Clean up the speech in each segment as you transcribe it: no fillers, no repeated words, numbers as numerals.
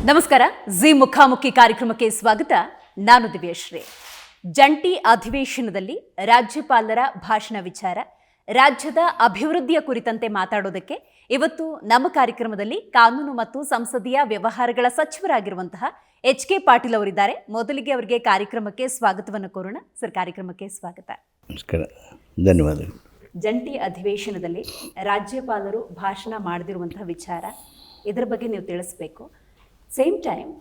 ನಮಸ್ಕಾರ. ಜಿ ಮುಖಾಮುಖಿ ಕಾರ್ಯಕ್ರಮಕ್ಕೆ ಸ್ವಾಗತ. ನಾನು ದಿವ್ಯಶ್ರೀ. ಜಂಟಿ ಅಧಿವೇಶನದಲ್ಲಿ ರಾಜ್ಯಪಾಲರ ಭಾಷಣ ವಿಚಾರ, ರಾಜ್ಯದ ಅಭಿವೃದ್ಧಿಯ ಕುರಿತಂತೆ ಮಾತಾಡೋದಕ್ಕೆ ಇವತ್ತು ನಮ್ಮ ಕಾರ್ಯಕ್ರಮದಲ್ಲಿ ಕಾನೂನು ಮತ್ತು ಸಂಸದೀಯ ವ್ಯವಹಾರಗಳ ಸಚಿವರಾಗಿರುವಂತಹ ಎಚ್.ಕೆ. ಪಾಟೀಲ್ ಅವರಿದ್ದಾರೆ. ಮೊದಲಿಗೆ ಅವರಿಗೆ ಕಾರ್ಯಕ್ರಮಕ್ಕೆ ಸ್ವಾಗತವನ್ನು ಕೋರೋಣ. ಸರ್, ಕಾರ್ಯಕ್ರಮಕ್ಕೆ ಸ್ವಾಗತ. ನಮಸ್ಕಾರ, ಧನ್ಯವಾದಗಳು. ಜಂಟಿ ಅಧಿವೇಶನದಲ್ಲಿ ರಾಜ್ಯಪಾಲರು ಭಾಷಣ ಮಾಡದಿರುವಂತಹ ವಿಚಾರ, ಇದರ ಬಗ್ಗೆ ನೀವು ತಿಳಿಸ್ಬೇಕು. ಸೇಮ್ ಟೈಮ್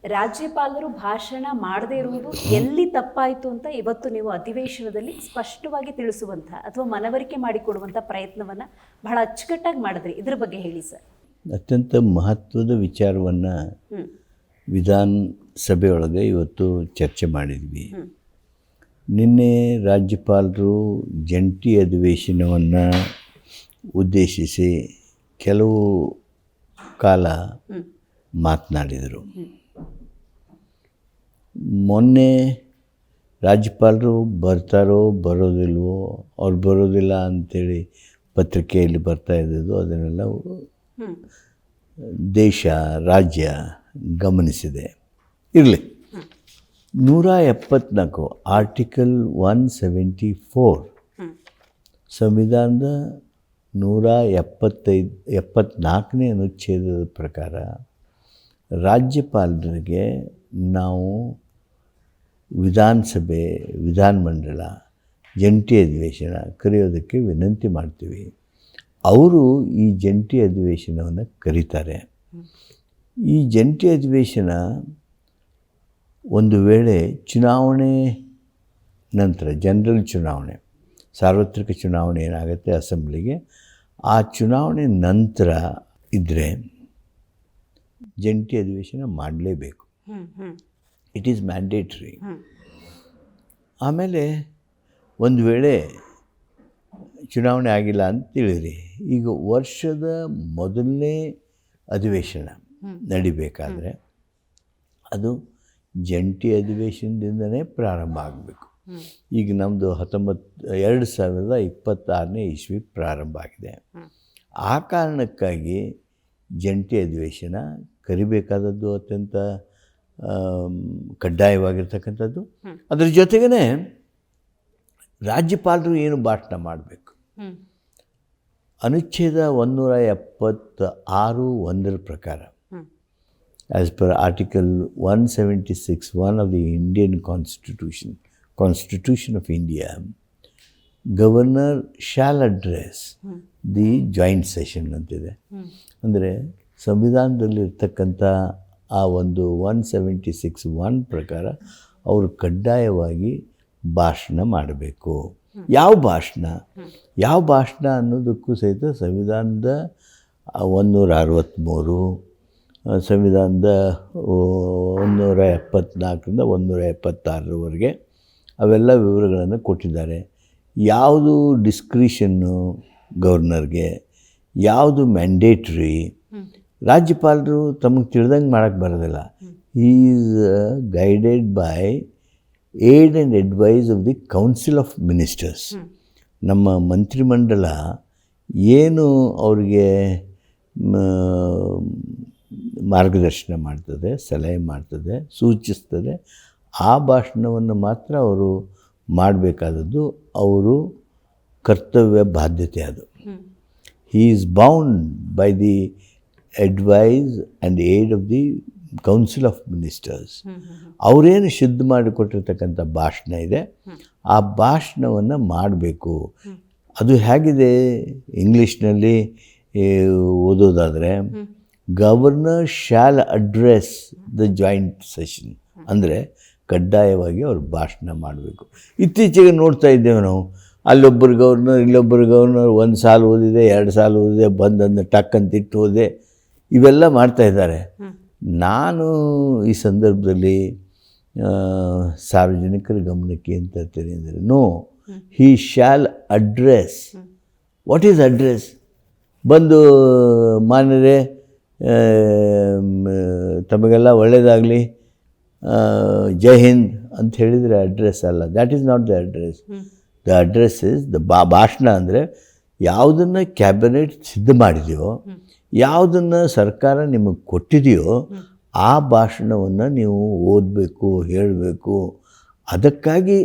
ರಾಜ್ಯಪಾಲರು ಭಾಷಣ ಮಾಡದೇ ಇರುವುದು ಎಲ್ಲಿ ತಪ್ಪಾಯಿತು ಅಂತ ಇವತ್ತು ನೀವು ಅಧಿವೇಶನದಲ್ಲಿ ಸ್ಪಷ್ಟವಾಗಿ ತಿಳಿಸುವಂಥ ಅಥವಾ ಮನವರಿಕೆ ಮಾಡಿಕೊಡುವಂಥ ಪ್ರಯತ್ನವನ್ನು ಬಹಳ ಅಚ್ಚುಕಟ್ಟಾಗಿ ಮಾಡಿದ್ರಿ. ಇದರ ಬಗ್ಗೆ ಹೇಳಿ ಸರ್. ಅತ್ಯಂತ ಮಹತ್ವದ ವಿಚಾರವನ್ನು ವಿಧಾನಸಭೆಯೊಳಗೆ ಇವತ್ತು ಚರ್ಚೆ ಮಾಡಿದ್ವಿ. ನಿನ್ನೆ ರಾಜ್ಯಪಾಲರು ಜಂಟಿ ಅಧಿವೇಶನವನ್ನು ಉದ್ದೇಶಿಸಿ ಕೆಲವು ಕಾಲ ಮಾತನಾಡಿದರು. ಮೊನ್ನೆ ರಾಜ್ಯಪಾಲರು ಬರ್ತಾರೋ ಬರೋದಿಲ್ವೋ, ಅವ್ರು ಬರೋದಿಲ್ಲ ಅಂಥೇಳಿ ಪತ್ರಿಕೆಯಲ್ಲಿ ಬರ್ತಾ ಇದ್ದದ್ದು, ಅದನ್ನೆಲ್ಲ ದೇಶ ರಾಜ್ಯ ಗಮನಿಸಿದೆ. ಇರಲಿ, 174 ಆರ್ಟಿಕಲ್ 174 ಸಂವಿಧಾನದ 174ನೇ ಅನುಚ್ಛೇದದ ಪ್ರಕಾರ ರಾಜ್ಯಪಾಲರಿಗೆ ನಾವು ವಿಧಾನಸಭೆ, ವಿಧಾನಮಂಡಲ ಜಂಟಿ ಅಧಿವೇಶನ ಕರೆಯೋದಕ್ಕೆ ವಿನಂತಿ ಮಾಡ್ತೀವಿ. ಅವರು ಈ ಜಂಟಿ ಅಧಿವೇಶನವನ್ನು ಕರೀತಾರೆ. ಈ ಜಂಟಿ ಅಧಿವೇಶನ ಒಂದು ವೇಳೆ ಚುನಾವಣೆ ನಂತರ, ಜನರಲ್ ಚುನಾವಣೆ, ಸಾರ್ವತ್ರಿಕ ಚುನಾವಣೆ ಏನಾಗುತ್ತೆ ಅಸೆಂಬ್ಲಿಗೆ, ಆ ಚುನಾವಣೆ ನಂತರ ಇದ್ದರೆ ಜಂಟಿ ಅಧಿವೇಶನ ಮಾಡಲೇಬೇಕು. It is mandatory. ಆಮೇಲೆ ಒಂದು ವೇಳೆ ಚುನಾವಣೆ ಆಗಿಲ್ಲ ಅಂತ ತಿಳಿರಿ, ಈಗ ವರ್ಷದ ಮೊದಲನೇ ಅಧಿವೇಶನ ನಡಿಬೇಕಾದ್ರೆ ಅದು ಜಂಟಿ ಅಧಿವೇಶನದಿಂದನೇ ಪ್ರಾರಂಭ ಆಗಬೇಕು. ಈಗ ನಮ್ಮದು 2026ನೇ ಇಸ್ವಿ ಪ್ರಾರಂಭ ಆಗಿದೆ. ಆ ಕಾರಣಕ್ಕಾಗಿ ಜಂಟಿ ಅಧಿವೇಶನ ಕರಿಬೇಕಾದದ್ದು ಅತ್ಯಂತ ಕಡ್ಡಾಯವಾಗಿರ್ತಕ್ಕಂಥದ್ದು. ಅದ್ರ ಜೊತೆಗೇ ರಾಜ್ಯಪಾಲರು ಏನು ಭಾಷಣ ಮಾಡಬೇಕು, ಅನುಚ್ಛೇದ 176(1) ಪ್ರಕಾರ, as per article 176(1) of the Indian constitution of India, governor shall address the joint session ಅಂತಿದೆ. ಅಂದರೆ ಸಂವಿಧಾನದಲ್ಲಿರ್ತಕ್ಕಂಥ ಆ ಒಂದು 176(1) ಪ್ರಕಾರ ಅವರು ಕಡ್ಡಾಯವಾಗಿ ಭಾಷಣ ಮಾಡಬೇಕು. ಯಾವ ಭಾಷಣ ಅನ್ನೋದಕ್ಕೂ ಸಹಿತ ಸಂವಿಧಾನದ 163, ಸಂವಿಧಾನದ 174ರಿಂದ 176ರವರೆಗೆ ಅವೆಲ್ಲ ವಿವರಗಳನ್ನು ಕೊಟ್ಟಿದ್ದಾರೆ. ಯಾವುದು ಡಿಸ್ಕ್ರಿಷನ್ನು ಗವರ್ನರ್ಗೆ, ಯಾವುದು ಮ್ಯಾಂಡೇಟ್ರಿ. ರಾಜ್ಯಪಾಲರು ತಮಗೆ ತಿಳಿದಂಗೆ ಮಾಡೋಕ್ಕೆ ಬರೋದಿಲ್ಲ. He is guided by aid and advice of the council of ministers. ನಮ್ಮ ಮಂತ್ರಿಮಂಡಲ ಏನು ಅವರಿಗೆ ಮಾರ್ಗದರ್ಶನ ಮಾಡ್ತದೆ, ಸಲಹೆ ಮಾಡ್ತದೆ, ಸೂಚಿಸ್ತದೆ, ಆ ಭಾಷಣವನ್ನು ಮಾತ್ರ ಅವರು ಮಾಡಬೇಕಾದದ್ದು. ಅವರು ಕರ್ತವ್ಯ ಬಾಧ್ಯತೆ ಅದು. He is bound by the advice and aid of the council of ministers. ಅವರೇನು ಶುದ್ಧ ಮಾಡಿಕೊಟ್ಟಿರ್ತಕ್ಕಂಥ ಭಾಷಣ ಇದೆ, ಆ ಭಾಷಣವನ್ನು ಮಾಡಬೇಕು. ಅದು ಹೇಗಿದೆ ಇಂಗ್ಲೀಷ್ನಲ್ಲಿ ಓದೋದಾದರೆ, governor shall address the joint session, ಅಂದರೆ ಕಡ್ಡಾಯವಾಗಿ ಅವರು ಭಾಷಣ ಮಾಡಬೇಕು. ಇತ್ತೀಚೆಗೆ ನೋಡ್ತಾ ಇದ್ದೇವೆ ನಾವು, ಅಲ್ಲೊಬ್ಬರು ಗವರ್ನರ್, ಇಲ್ಲೊಬ್ಬರು ಗವರ್ನರ್, ಒಂದು ಸಾಲು ಓದಿದೆ, 2 ಸಾಲು ಓದಿದೆ, ಬಂದಂದು ಟಕ್ ಅಂತಿಟ್ಟು ಓದಿದೆ, ಇವೆಲ್ಲ ಮಾಡ್ತಾಯಿದ್ದಾರೆ. ನಾನು ಈ ಸಂದರ್ಭದಲ್ಲಿ ಸಾರ್ವಜನಿಕರ ಗಮನಕ್ಕೆ ಏನು ತರ್ತೀನಿ ಅಂದರೆ, no, he shall address. What is address? ಬಂದು ಮಾನ್ಯರೇ ತಮಗೆಲ್ಲ ಒಳ್ಳೆಯದಾಗಲಿ, ಜೈ ಹಿಂದ್ ಅಂತ ಹೇಳಿದರೆ ಅಡ್ರೆಸ್ ಅಲ್ಲ. That is not the address. The address is the ಭಾಷಣ. ಅಂದರೆ ಯಾವುದನ್ನು ಕ್ಯಾಬಿನೆಟ್ ಸಿದ್ಧ ಮಾಡಿದೆಯೋ, ಯಾವುದನ್ನು ಸರ್ಕಾರ ನಿಮಗೆ ಕೊಟ್ಟಿದೆಯೋ ಆ ಭಾಷಣವನ್ನು ನೀವು ಓದಬೇಕು, ಹೇಳಬೇಕು. ಅದಕ್ಕಾಗಿ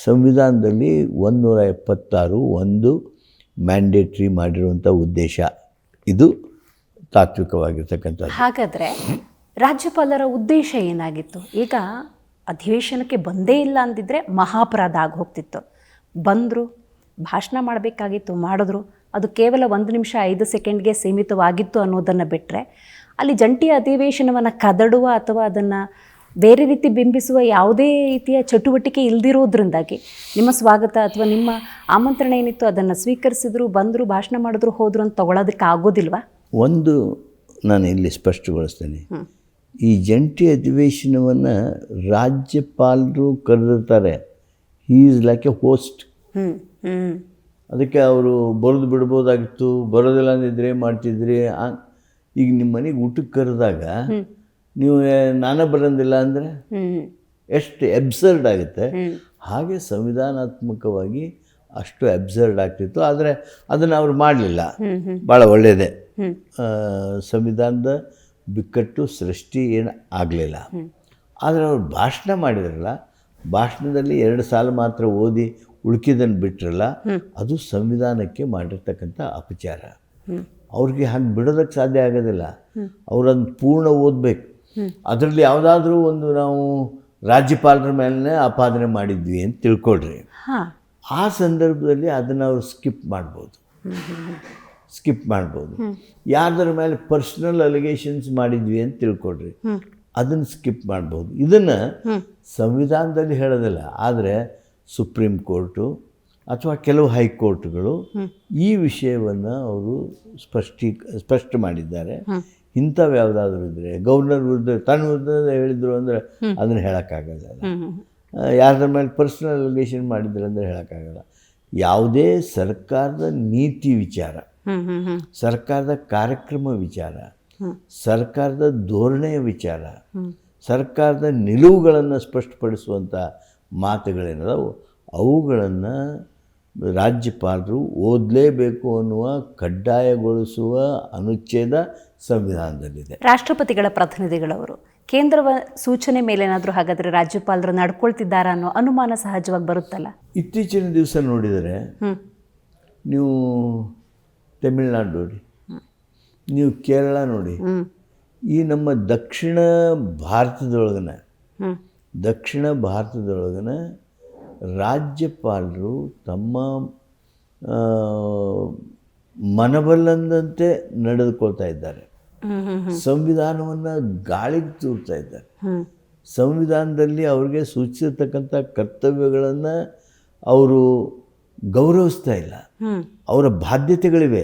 ಸಂವಿಧಾನದಲ್ಲಿ 176 ಒಂದು ಮ್ಯಾಂಡೇಟ್ರಿ ಮಾಡಿರುವಂಥ ಉದ್ದೇಶ. ಇದು ತಾತ್ವಿಕವಾಗಿರ್ತಕ್ಕಂಥದ್ದು. ಹಾಗಾದರೆ ರಾಜ್ಯಪಾಲರ ಉದ್ದೇಶ ಏನಾಗಿತ್ತು? ಈಗ ಅಧಿವೇಶನಕ್ಕೆ ಬಂದೇ ಇಲ್ಲ ಅಂದಿದ್ರೆ ಮಹಾಪರಾಧ ಆಗಿ ಹೋಗ್ತಿತ್ತು. ಬಂದರು, ಭಾಷಣ ಮಾಡಬೇಕಾಗಿತ್ತು, ಮಾಡಿದ್ರು. ಅದು ಕೇವಲ 1 ನಿಮಿಷ 5 ಸೆಕೆಂಡ್ಗೆ ಸೀಮಿತವಾಗಿತ್ತು ಅನ್ನೋದನ್ನು ಬಿಟ್ಟರೆ ಅಲ್ಲಿ ಜಂಟಿ ಅಧಿವೇಶನವನ್ನು ಕದಡುವ ಅಥವಾ ಅದನ್ನು ಬೇರೆ ರೀತಿ ಬಿಂಬಿಸುವ ಯಾವುದೇ ರೀತಿಯ ಚಟುವಟಿಕೆ ಇಲ್ದಿರೋದ್ರಿಂದಾಗಿ ನಿಮ್ಮ ಸ್ವಾಗತ ಅಥವಾ ನಿಮ್ಮ ಆಮಂತ್ರಣ ಏನಿತ್ತು ಅದನ್ನು ಸ್ವೀಕರಿಸಿದ್ರು, ಬಂದರು, ಭಾಷಣ ಮಾಡಿದ್ರು, ಹೋದ್ರು ಅಂತ ತಗೊಳ್ಳೋದಕ್ಕೆ ಆಗೋದಿಲ್ವಾ? ಒಂದು ನಾನು ಇಲ್ಲಿ ಸ್ಪಷ್ಟಗೊಳಿಸ್ತೇನೆ. ಈ ಜಂಟಿ ಅಧಿವೇಶನವನ್ನು ರಾಜ್ಯಪಾಲರು ಕರೆದಿರ್ತಾರೆ. He is like a host. ಅದಕ್ಕೆ ಅವರು ಬರೆದು ಬಿಡ್ಬೋದಾಗಿತ್ತು, ಬರೋದಿಲ್ಲ ಅಂದಿದ್ರೆ ಮಾಡ್ತಿದ್ರಿ. ಈಗ ನಿಮ್ಮ ಮನೆಗೆ ಊಟಕ್ಕೆ ಕರೆದಾಗ ನೀವು ನಾನೇ ಬರೋದಿಲ್ಲ ಅಂದರೆ ಎಷ್ಟು ಎಬ್ಸರ್ಡ್ ಆಗುತ್ತೆ. ಹಾಗೆ ಸಂವಿಧಾನಾತ್ಮಕವಾಗಿ ಅಷ್ಟು ಎಬ್ಸರ್ಡ್ ಆಗ್ತಿತ್ತು. ಆದರೆ ಅದನ್ನು ಅವ್ರು ಮಾಡಲಿಲ್ಲ. ಭಾಳ ಒಳ್ಳೆಯದೇ. ಸಂವಿಧಾನದ ಬಿಕ್ಕಟ್ಟು ಸೃಷ್ಟಿ ಏನು ಆಗಲಿಲ್ಲ. ಆದರೆ ಅವ್ರು ಭಾಷಣ ಮಾಡಿದ್ರಲ್ಲ, ಭಾಷಣದಲ್ಲಿ 2 ಸಾಲು ಮಾತ್ರ ಓದಿ ಉಳ್ಕಿದ್ದನ್ನು ಬಿಟ್ಟರಲ್ಲ, ಅದು ಸಂವಿಧಾನಕ್ಕೆ ಮಾಡಿರ್ತಕ್ಕಂಥ ಅಪಚಾರ. ಅವ್ರಿಗೆ ಹಾಗೆ ಬಿಡೋದಕ್ಕೆ ಸಾಧ್ಯ ಆಗೋದಿಲ್ಲ. ಅವರನ್ನು ಪೂರ್ಣ ಓದಬೇಕು. ಅದರಲ್ಲಿ ಯಾವುದಾದ್ರೂ ಒಂದು ನಾವು ರಾಜ್ಯಪಾಲರ ಮೇಲೆ ಆಪಾದನೆ ಮಾಡಿದ್ವಿ ಅಂತ ತಿಳ್ಕೊಳ್ರಿ. ಆ ಸಂದರ್ಭದಲ್ಲಿ ಅದನ್ನು ಅವರು ಸ್ಕಿಪ್ ಮಾಡ್ಬೋದು. ಯಾರ್ದರ ಮೇಲೆ ಪರ್ಸ್ನಲ್ ಅಲಿಗೇಷನ್ಸ್ ಮಾಡಿದ್ವಿ ಅಂತ ತಿಳ್ಕೊಳ್ರಿ, ಅದನ್ನು ಸ್ಕಿಪ್ ಮಾಡ್ಬೋದು. ಇದನ್ನು ಸಂವಿಧಾನದಲ್ಲಿ ಹೇಳೋದಿಲ್ಲ. ಆದರೆ ಸುಪ್ರೀಂ ಕೋರ್ಟು ಅಥವಾ ಕೆಲವು ಹೈಕೋರ್ಟ್ಗಳು ಈ ವಿಷಯವನ್ನು ಅವರು ಸ್ಪಷ್ಟ ಮಾಡಿದ್ದಾರೆ. ಇಂಥವು ಯಾವುದಾದ್ರೂ ಇದ್ದರೆ ಗವರ್ನರ್ ವಿರುದ್ಧ ತನ್ನ ವಿರುದ್ಧ ಹೇಳಿದರು ಅಂದರೆ ಅದನ್ನು ಹೇಳೋಕ್ಕಾಗಲ್ಲ. ಯಾರ್ದ್ರ ಮೇಲೆ ಪರ್ಸನಲ್ ಅಲಿಗೇಷನ್ ಮಾಡಿದ್ರು ಅಂದರೆ ಹೇಳೋಕ್ಕಾಗಲ್ಲ. ಯಾವುದೇ ಸರ್ಕಾರದ ನೀತಿ ವಿಚಾರ, ಸರ್ಕಾರದ ಕಾರ್ಯಕ್ರಮ ವಿಚಾರ, ಸರ್ಕಾರದ ಧೋರಣೆಯ ವಿಚಾರ, ಸರ್ಕಾರದ ನಿಲುವುಗಳನ್ನು ಸ್ಪಷ್ಟಪಡಿಸುವಂಥ ಮಾತುಗಳೇನದವು ಅವುಗಳನ್ನು ರಾಜ್ಯಪಾಲರು ಓದಲೇಬೇಕು ಅನ್ನುವ ಕಡ್ಡಾಯಗೊಳಿಸುವ ಅನುಚ್ಛೇದ ಸಂವಿಧಾನದಲ್ಲಿದೆ. ರಾಷ್ಟ್ರಪತಿಗಳ ಪ್ರತಿನಿಧಿಗಳವರು ಕೇಂದ್ರ ಸೂಚನೆ ಮೇಲೇನಾದರೂ ಹಾಗಾದರೆ ರಾಜ್ಯಪಾಲರು ನಡ್ಕೊಳ್ತಿದ್ದಾರಾ ಅನ್ನೋ ಅನುಮಾನ ಸಹಜವಾಗಿ ಬರುತ್ತಲ್ಲ. ಇತ್ತೀಚಿನ ದಿವಸ ನೋಡಿದರೆ ನೀವು ತಮಿಳ್ನಾಡು ನೋಡಿ, ನೀವು ಕೇರಳ ನೋಡಿ, ಈ ನಮ್ಮ ದಕ್ಷಿಣ ಭಾರತದೊಳಗನ ರಾಜ್ಯಪಾಲರು ತಮ್ಮ ಮನಬಲ್ಲಂದಂತೆ ನಡೆದುಕೊಳ್ತಾ ಇದ್ದಾರೆ. ಸಂವಿಧಾನವನ್ನು ಗಾಳಿಗೆ ತೂರ್ತಾ ಇದ್ದಾರೆ. ಸಂವಿಧಾನದಲ್ಲಿ ಅವ್ರಿಗೆ ಸೂಚಿಸಿರ್ತಕ್ಕಂಥ ಕರ್ತವ್ಯಗಳನ್ನು ಅವರು ಗೌರವಿಸ್ತಾ ಇಲ್ಲ. ಅವರ ಬಾಧ್ಯತೆಗಳಿವೆ,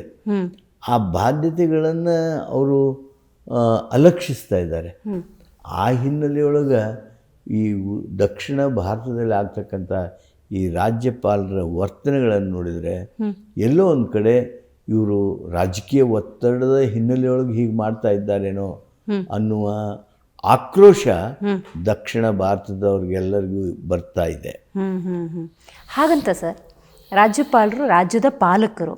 ಆ ಬಾಧ್ಯತೆಗಳನ್ನು ಅವರು ಅಲಕ್ಷಿಸ್ತಾ ಇದ್ದಾರೆ. ಆ ಹಿನ್ನೆಲೆಯೊಳಗೆ ಈ ದಕ್ಷಿಣ ಭಾರತದಲ್ಲಿ ಆಗ್ತಕ್ಕಂಥ ಈ ರಾಜ್ಯಪಾಲರ ವರ್ತನೆಗಳನ್ನು ನೋಡಿದರೆ ಎಲ್ಲೋ ಒಂದು ಕಡೆ ಇವರು ರಾಜಕೀಯ ಒತ್ತಡದ ಹಿನ್ನೆಲೆಯೊಳಗೆ ಹೀಗೆ ಮಾಡ್ತಾ ಇದ್ದಾರೇನೋ ಅನ್ನುವ ಆಕ್ರೋಶ ದಕ್ಷಿಣ ಭಾರತದವ್ರಿಗೆಲ್ಲರಿಗೂ ಬರ್ತಾ ಇದೆ. ಹಾಗಂತ ಸರ್, ರಾಜ್ಯಪಾಲರು ರಾಜ್ಯದ ಪಾಲಕರು.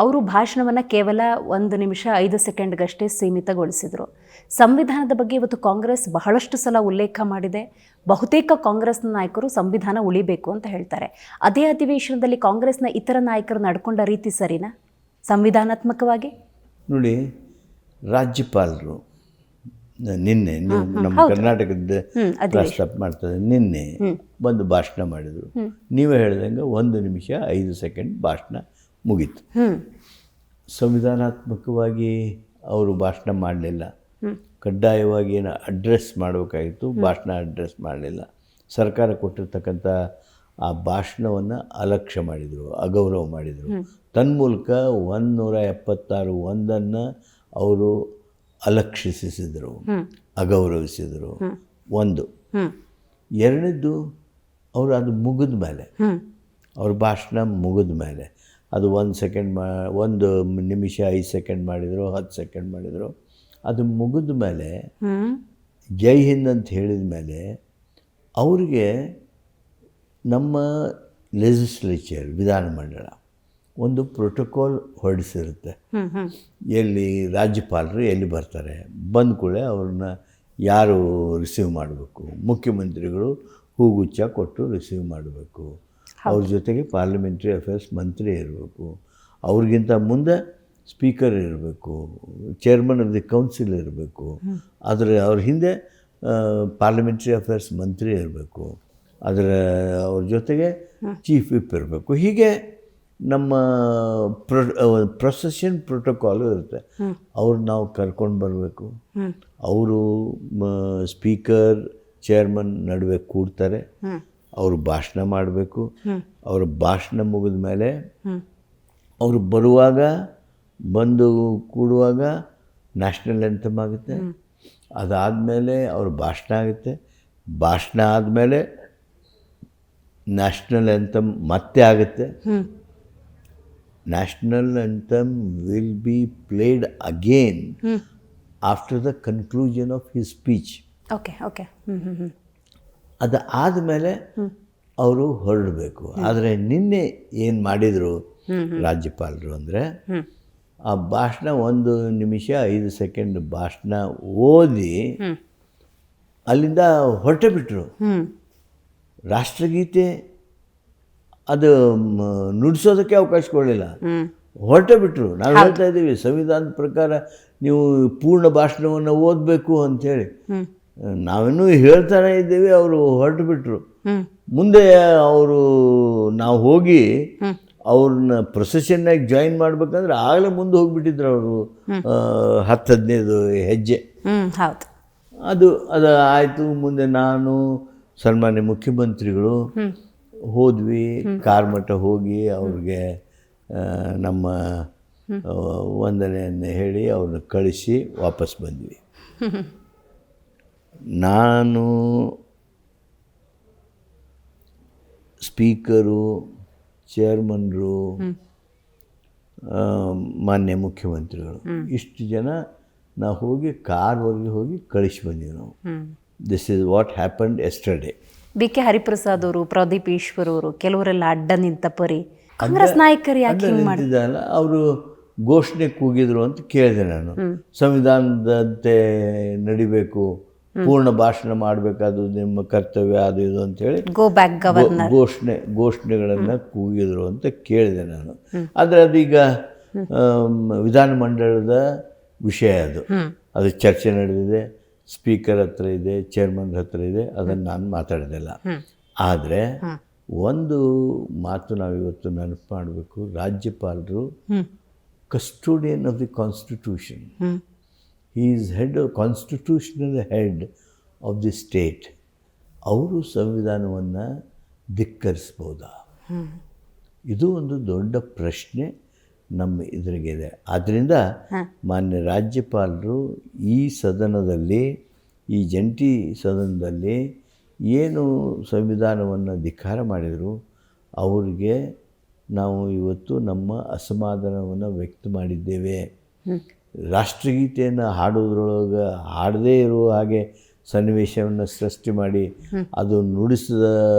ಅವರು ಭಾಷಣವನ್ನು ಕೇವಲ 1 ನಿಮಿಷ 5 ಸೆಕೆಂಡ್ಗಷ್ಟೇ ಸೀಮಿತಗೊಳಿಸಿದರು. ಸಂವಿಧಾನದ ಬಗ್ಗೆ ಇವತ್ತು ಕಾಂಗ್ರೆಸ್ ಬಹಳಷ್ಟು ಸಲ ಉಲ್ಲೇಖ ಮಾಡಿದೆ. ಬಹುತೇಕ ಕಾಂಗ್ರೆಸ್ನ ನಾಯಕರು ಸಂವಿಧಾನ ಉಳಿಬೇಕು ಅಂತ ಹೇಳ್ತಾರೆ. ಅದೇ ಅಧಿವೇಶನದಲ್ಲಿ ಕಾಂಗ್ರೆಸ್ನ ಇತರ ನಾಯಕರು ನಡ್ಕೊಂಡ ರೀತಿ ಸರಿನಾ ಸಂವಿಧಾನಾತ್ಮಕವಾಗಿ? ನೋಡಿ, ರಾಜ್ಯಪಾಲರು ನಿನ್ನೆ ನಮ್ಮ ಕರ್ನಾಟಕದ ಪ್ರಸ್ತಾಪ ಮಾಡ್ತಾರೆ, ನಿನ್ನೆ ಬಂದು ಭಾಷಣ ಮಾಡಿದರು. ನೀವೇ ಹೇಳ್ದಂಗೆ 1 ನಿಮಿಷ 5 ಸೆಕೆಂಡ್ ಭಾಷಣ ಮುಗೀತು. ಸಂವಿಧಾನಾತ್ಮಕವಾಗಿ ಅವರು ಭಾಷಣ ಮಾಡಲಿಲ್ಲ. ಕಡ್ಡಾಯವಾಗಿ ಏನು ಅಡ್ರೆಸ್ ಮಾಡಬೇಕಾಗಿತ್ತು, ಭಾಷಣ ಅಡ್ರೆಸ್ ಮಾಡಲಿಲ್ಲ. ಸರ್ಕಾರ ಕೊಟ್ಟಿರ್ತಕ್ಕಂಥ ಆ ಭಾಷಣವನ್ನು ಅಲಕ್ಷ್ಯ ಮಾಡಿದರು, ಅಗೌರವ ಮಾಡಿದರು. ತನ್ಮೂಲಕ 176 ಒಂದನ್ನು ಅವರು ಅಲಕ್ಷಿಸಿದರು, ಅಗೌರವಿಸಿದರು. ಒಂದು. ಎರಡನೇದು, ಅವರು ಅದು ಮುಗಿದ ಮೇಲೆ, ಅವ್ರ ಭಾಷಣ ಮುಗಿದ ಮೇಲೆ ಅದು 1 ಸೆಕೆಂಡ್ 1 ನಿಮಿಷ 5 ಸೆಕೆಂಡ್ ಮಾಡಿದರು, 10 ಸೆಕೆಂಡ್ ಮಾಡಿದರು. ಅದು ಮುಗಿದ ಮೇಲೆ ಜೈ ಹಿಂದ್ ಅಂತ ಹೇಳಿದ ಮೇಲೆ ಅವ್ರಿಗೆ ನಮ್ಮ ಲೆಜಿಸ್ಲೇಚರ್ ವಿಧಾನಮಂಡಲ ಒಂದು ಪ್ರೋಟೋಕಾಲ್ ಹೊರಡಿಸಿರುತ್ತೆ. ಎಲ್ಲಿ ರಾಜ್ಯಪಾಲರು ಎಲ್ಲಿ ಬರ್ತಾರೆ, ಬಂದ ಕೂಡಲೇ ಅವ್ರನ್ನ ಯಾರು ರಿಸೀವ್ ಮಾಡಬೇಕು, ಮುಖ್ಯಮಂತ್ರಿಗಳು ಹೂಗುಚ್ಛ ಕೊಟ್ಟು ರಿಸೀವ್ ಮಾಡಬೇಕು. ಅವ್ರ ಜೊತೆಗೆ ಪಾರ್ಲಿಮೆಂಟ್ರಿ ಅಫೇರ್ಸ್ ಮಂತ್ರಿ ಇರಬೇಕು, ಅವ್ರಿಗಿಂತ ಮುಂದೆ ಸ್ಪೀಕರ್ ಇರಬೇಕು, ಚೇರ್ಮನ್ ಆಫ್ ದಿ ಕೌನ್ಸಿಲ್ ಇರಬೇಕು, ಅವ್ರ ಹಿಂದೆ ಪಾರ್ಲಿಮೆಂಟ್ರಿ ಅಫೇರ್ಸ್ ಮಂತ್ರಿ ಇರಬೇಕು, ಅವ್ರ ಜೊತೆಗೆ ಚೀಫ್ ವಿಪ್ ಇರಬೇಕು. ಹೀಗೆ ನಮ್ಮ ಪ್ರೊಸೆಷನ್ ಪ್ರೋಟೋಕಾಲು ಇರುತ್ತೆ. ಅವ್ರು ನಾವು ಕರ್ಕೊಂಡು ಬರಬೇಕು. ಅವರು ಸ್ಪೀಕರ್ ಚೇರ್ಮನ್ ನಡುವೆ ಕೂಡ್ತಾರೆ, ಅವರು ಭಾಷಣ ಮಾಡಬೇಕು. ಅವ್ರ ಭಾಷಣ ಮುಗಿದ ಮೇಲೆ ಅವರು ಬರುವಾಗ ಬಂದು ಕೂಡುವಾಗ ನ್ಯಾಷನಲ್ ಆ್ಯಂಥಮ್ ಆಗುತ್ತೆ. ಅದಾದಮೇಲೆ ಅವ್ರ ಭಾಷಣ ಆಗುತ್ತೆ. ಭಾಷಣ ಆದಮೇಲೆ ನ್ಯಾಷನಲ್ ಆ್ಯಂಥಮ್ ಮತ್ತೆ ಆಗುತ್ತೆ. National anthem will be played again after the conclusion of his speech. Okay okay. ಅದು ಆದಮೇಲೆ ಅವರು ಹೊರಡಬೇಕು. ಆದರೆ ನಿನ್ನೆ ಏನು ಮಾಡಿದರು ರಾಜ್ಯಪಾಲರು ಅಂದರೆ, ಆ ಭಾಷಣ 1 ನಿಮಿಷ 5 ಸೆಕೆಂಡ್ ಭಾಷಣ ಓದಿ ಅಲ್ಲಿಂದ ಹೊರಟೇ ಬಿಟ್ಟರು. ರಾಷ್ಟ್ರಗೀತೆ ಅದು ನುಡಿಸೋದಕ್ಕೆ ಅವಕಾಶ ಕೊಡಲಿಲ್ಲ, ಹೊರಟೇ ಬಿಟ್ಟರು. ನಾವು ಹೇಳ್ತಾ ಇದ್ದೀವಿ ಸಂವಿಧಾನದ ಪ್ರಕಾರ ನೀವು ಪೂರ್ಣ ಭಾಷಣವನ್ನು ಓದಬೇಕು ಅಂಥೇಳಿ. ನಾವಿನ್ನೂ ಹೇಳ್ತಾನೆ ಇದ್ದೀವಿ, ಅವರು ಹೊರಟು ಬಿಟ್ಟರು. ಮುಂದೆ ಅವರು ನಾವು ಹೋಗಿ ಅವ್ರನ್ನ ಪ್ರೊಸೆಷನ್ನಾಗಿ ಜಾಯಿನ್ ಮಾಡ್ಬೇಕಂದ್ರೆ ಆಗಲೇ ಮುಂದೆ ಹೋಗಿಬಿಟ್ಟಿದ್ರು ಅವರು 10-15 ಹೆಜ್ಜೆ. ಹೌದು. ಅದು ಆಯಿತು. ಮುಂದೆ ನಾನು ಸನ್ಮಾನ್ಯ ಮುಖ್ಯಮಂತ್ರಿಗಳು ಹೋದ್ವಿ, ಕಾರ್ಮಠ ಹೋಗಿ ಅವ್ರಿಗೆ ನಮ್ಮ ವಂದನೆಯನ್ನು ಹೇಳಿ ಅವ್ರನ್ನ ಕಳಿಸಿ ವಾಪಸ್ ಬಂದ್ವಿ. ನಾನು ಸ್ಪೀಕರು, ಚೇರ್ಮನ್ರು, ಮಾನ್ಯ ಮುಖ್ಯಮಂತ್ರಿಗಳು ಇಷ್ಟು ಜನ ನಾವು ಹೋಗಿ ಕಾರ್ವರೆಗೆ ಹೋಗಿ ಕಳಿಸಿ ಬಂದೀವಿ ನಾವು. This is what happened yesterday. BK Hariprasad ಅವರು, ಪ್ರದೀಪ್ ಈಶ್ವರ್ ಅವರು, ಕೆಲವರೆಲ್ಲ ಅಡ್ಡ ನಿಂತ ಪರಿ ಕಾಂಗ್ರೆಸ್ ನಾಯಕರು ಯಾಕೆ ಹಿಂಗೆ ಮಾಡಿದ್ದಲ್ಲ, ಅವರು ಘೋಷಣೆ ಕೂಗಿದ್ರು ಅಂತ ಕೇಳಿದೆ ನಾನು. ಸಂವಿಧಾನದಂತೆ ನಡಿಬೇಕು, ಪೂರ್ಣ ಭಾಷಣ ಮಾಡಬೇಕಾದ್ರು ನಿಮ್ಮ ಕರ್ತವ್ಯ, ಅದು ಇದು ಅಂಥೇಳಿ ಗೋ ಬ್ಯಾಕ್ ಗವರ್ನರ್ ಘೋಷಣೆಗಳನ್ನು ಕೂಗಿದ್ರು ಅಂತ ಕೇಳಿದೆ ನಾನು. ಆದರೆ ಅದೀಗ ವಿಧಾನಮಂಡಲದ ವಿಷಯ, ಅದು ಚರ್ಚೆ ನಡೆದಿದೆ, ಸ್ಪೀಕರ್ ಹತ್ರ ಇದೆ, ಚೇರ್ಮನ್ ಹತ್ರ ಇದೆ, ಅದನ್ನು ನಾನು ಮಾತಾಡೋದಿಲ್ಲ. ಆದರೆ ಒಂದು ಮಾತು ನಾವಿವತ್ತು ನೆನಪು ಮಾಡಬೇಕು, ರಾಜ್ಯಪಾಲರು custodian of the constitution. He is constitutional head of the state. ಅವರು ಸಂವಿಧಾನವನ್ನು ಧಿಕ್ಕರಿಸ್ಬೋದಾ? ಇದು ಒಂದು ದೊಡ್ಡ ಪ್ರಶ್ನೆ ನಮ್ಮ ಎದುರಿಗಿದೆ. ಆದ್ದರಿಂದ ಮಾನ್ಯ ರಾಜ್ಯಪಾಲರು ಈ ಸದನದಲ್ಲಿ, ಈ ಜಂಟಿ ಸದನದಲ್ಲಿ ಏನು ಸಂವಿಧಾನವನ್ನು ಧಿಕ್ಕಾರ ಮಾಡಿದರು, ಅವರಿಗೆ ನಾವು ಇವತ್ತು ನಮ್ಮ ಅಸಮಾಧಾನವನ್ನು ವ್ಯಕ್ತ ಮಾಡಿದ್ದೇವೆ. ರಾಷ್ಟ್ರಗೀತೆಯನ್ನು ಹಾಡೋದ್ರೊಳಗೆ ಹಾಡದೇ ಇರುವ ಹಾಗೆ ಸನ್ನಿವೇಶವನ್ನು ಸೃಷ್ಟಿ ಮಾಡಿ, ಅದು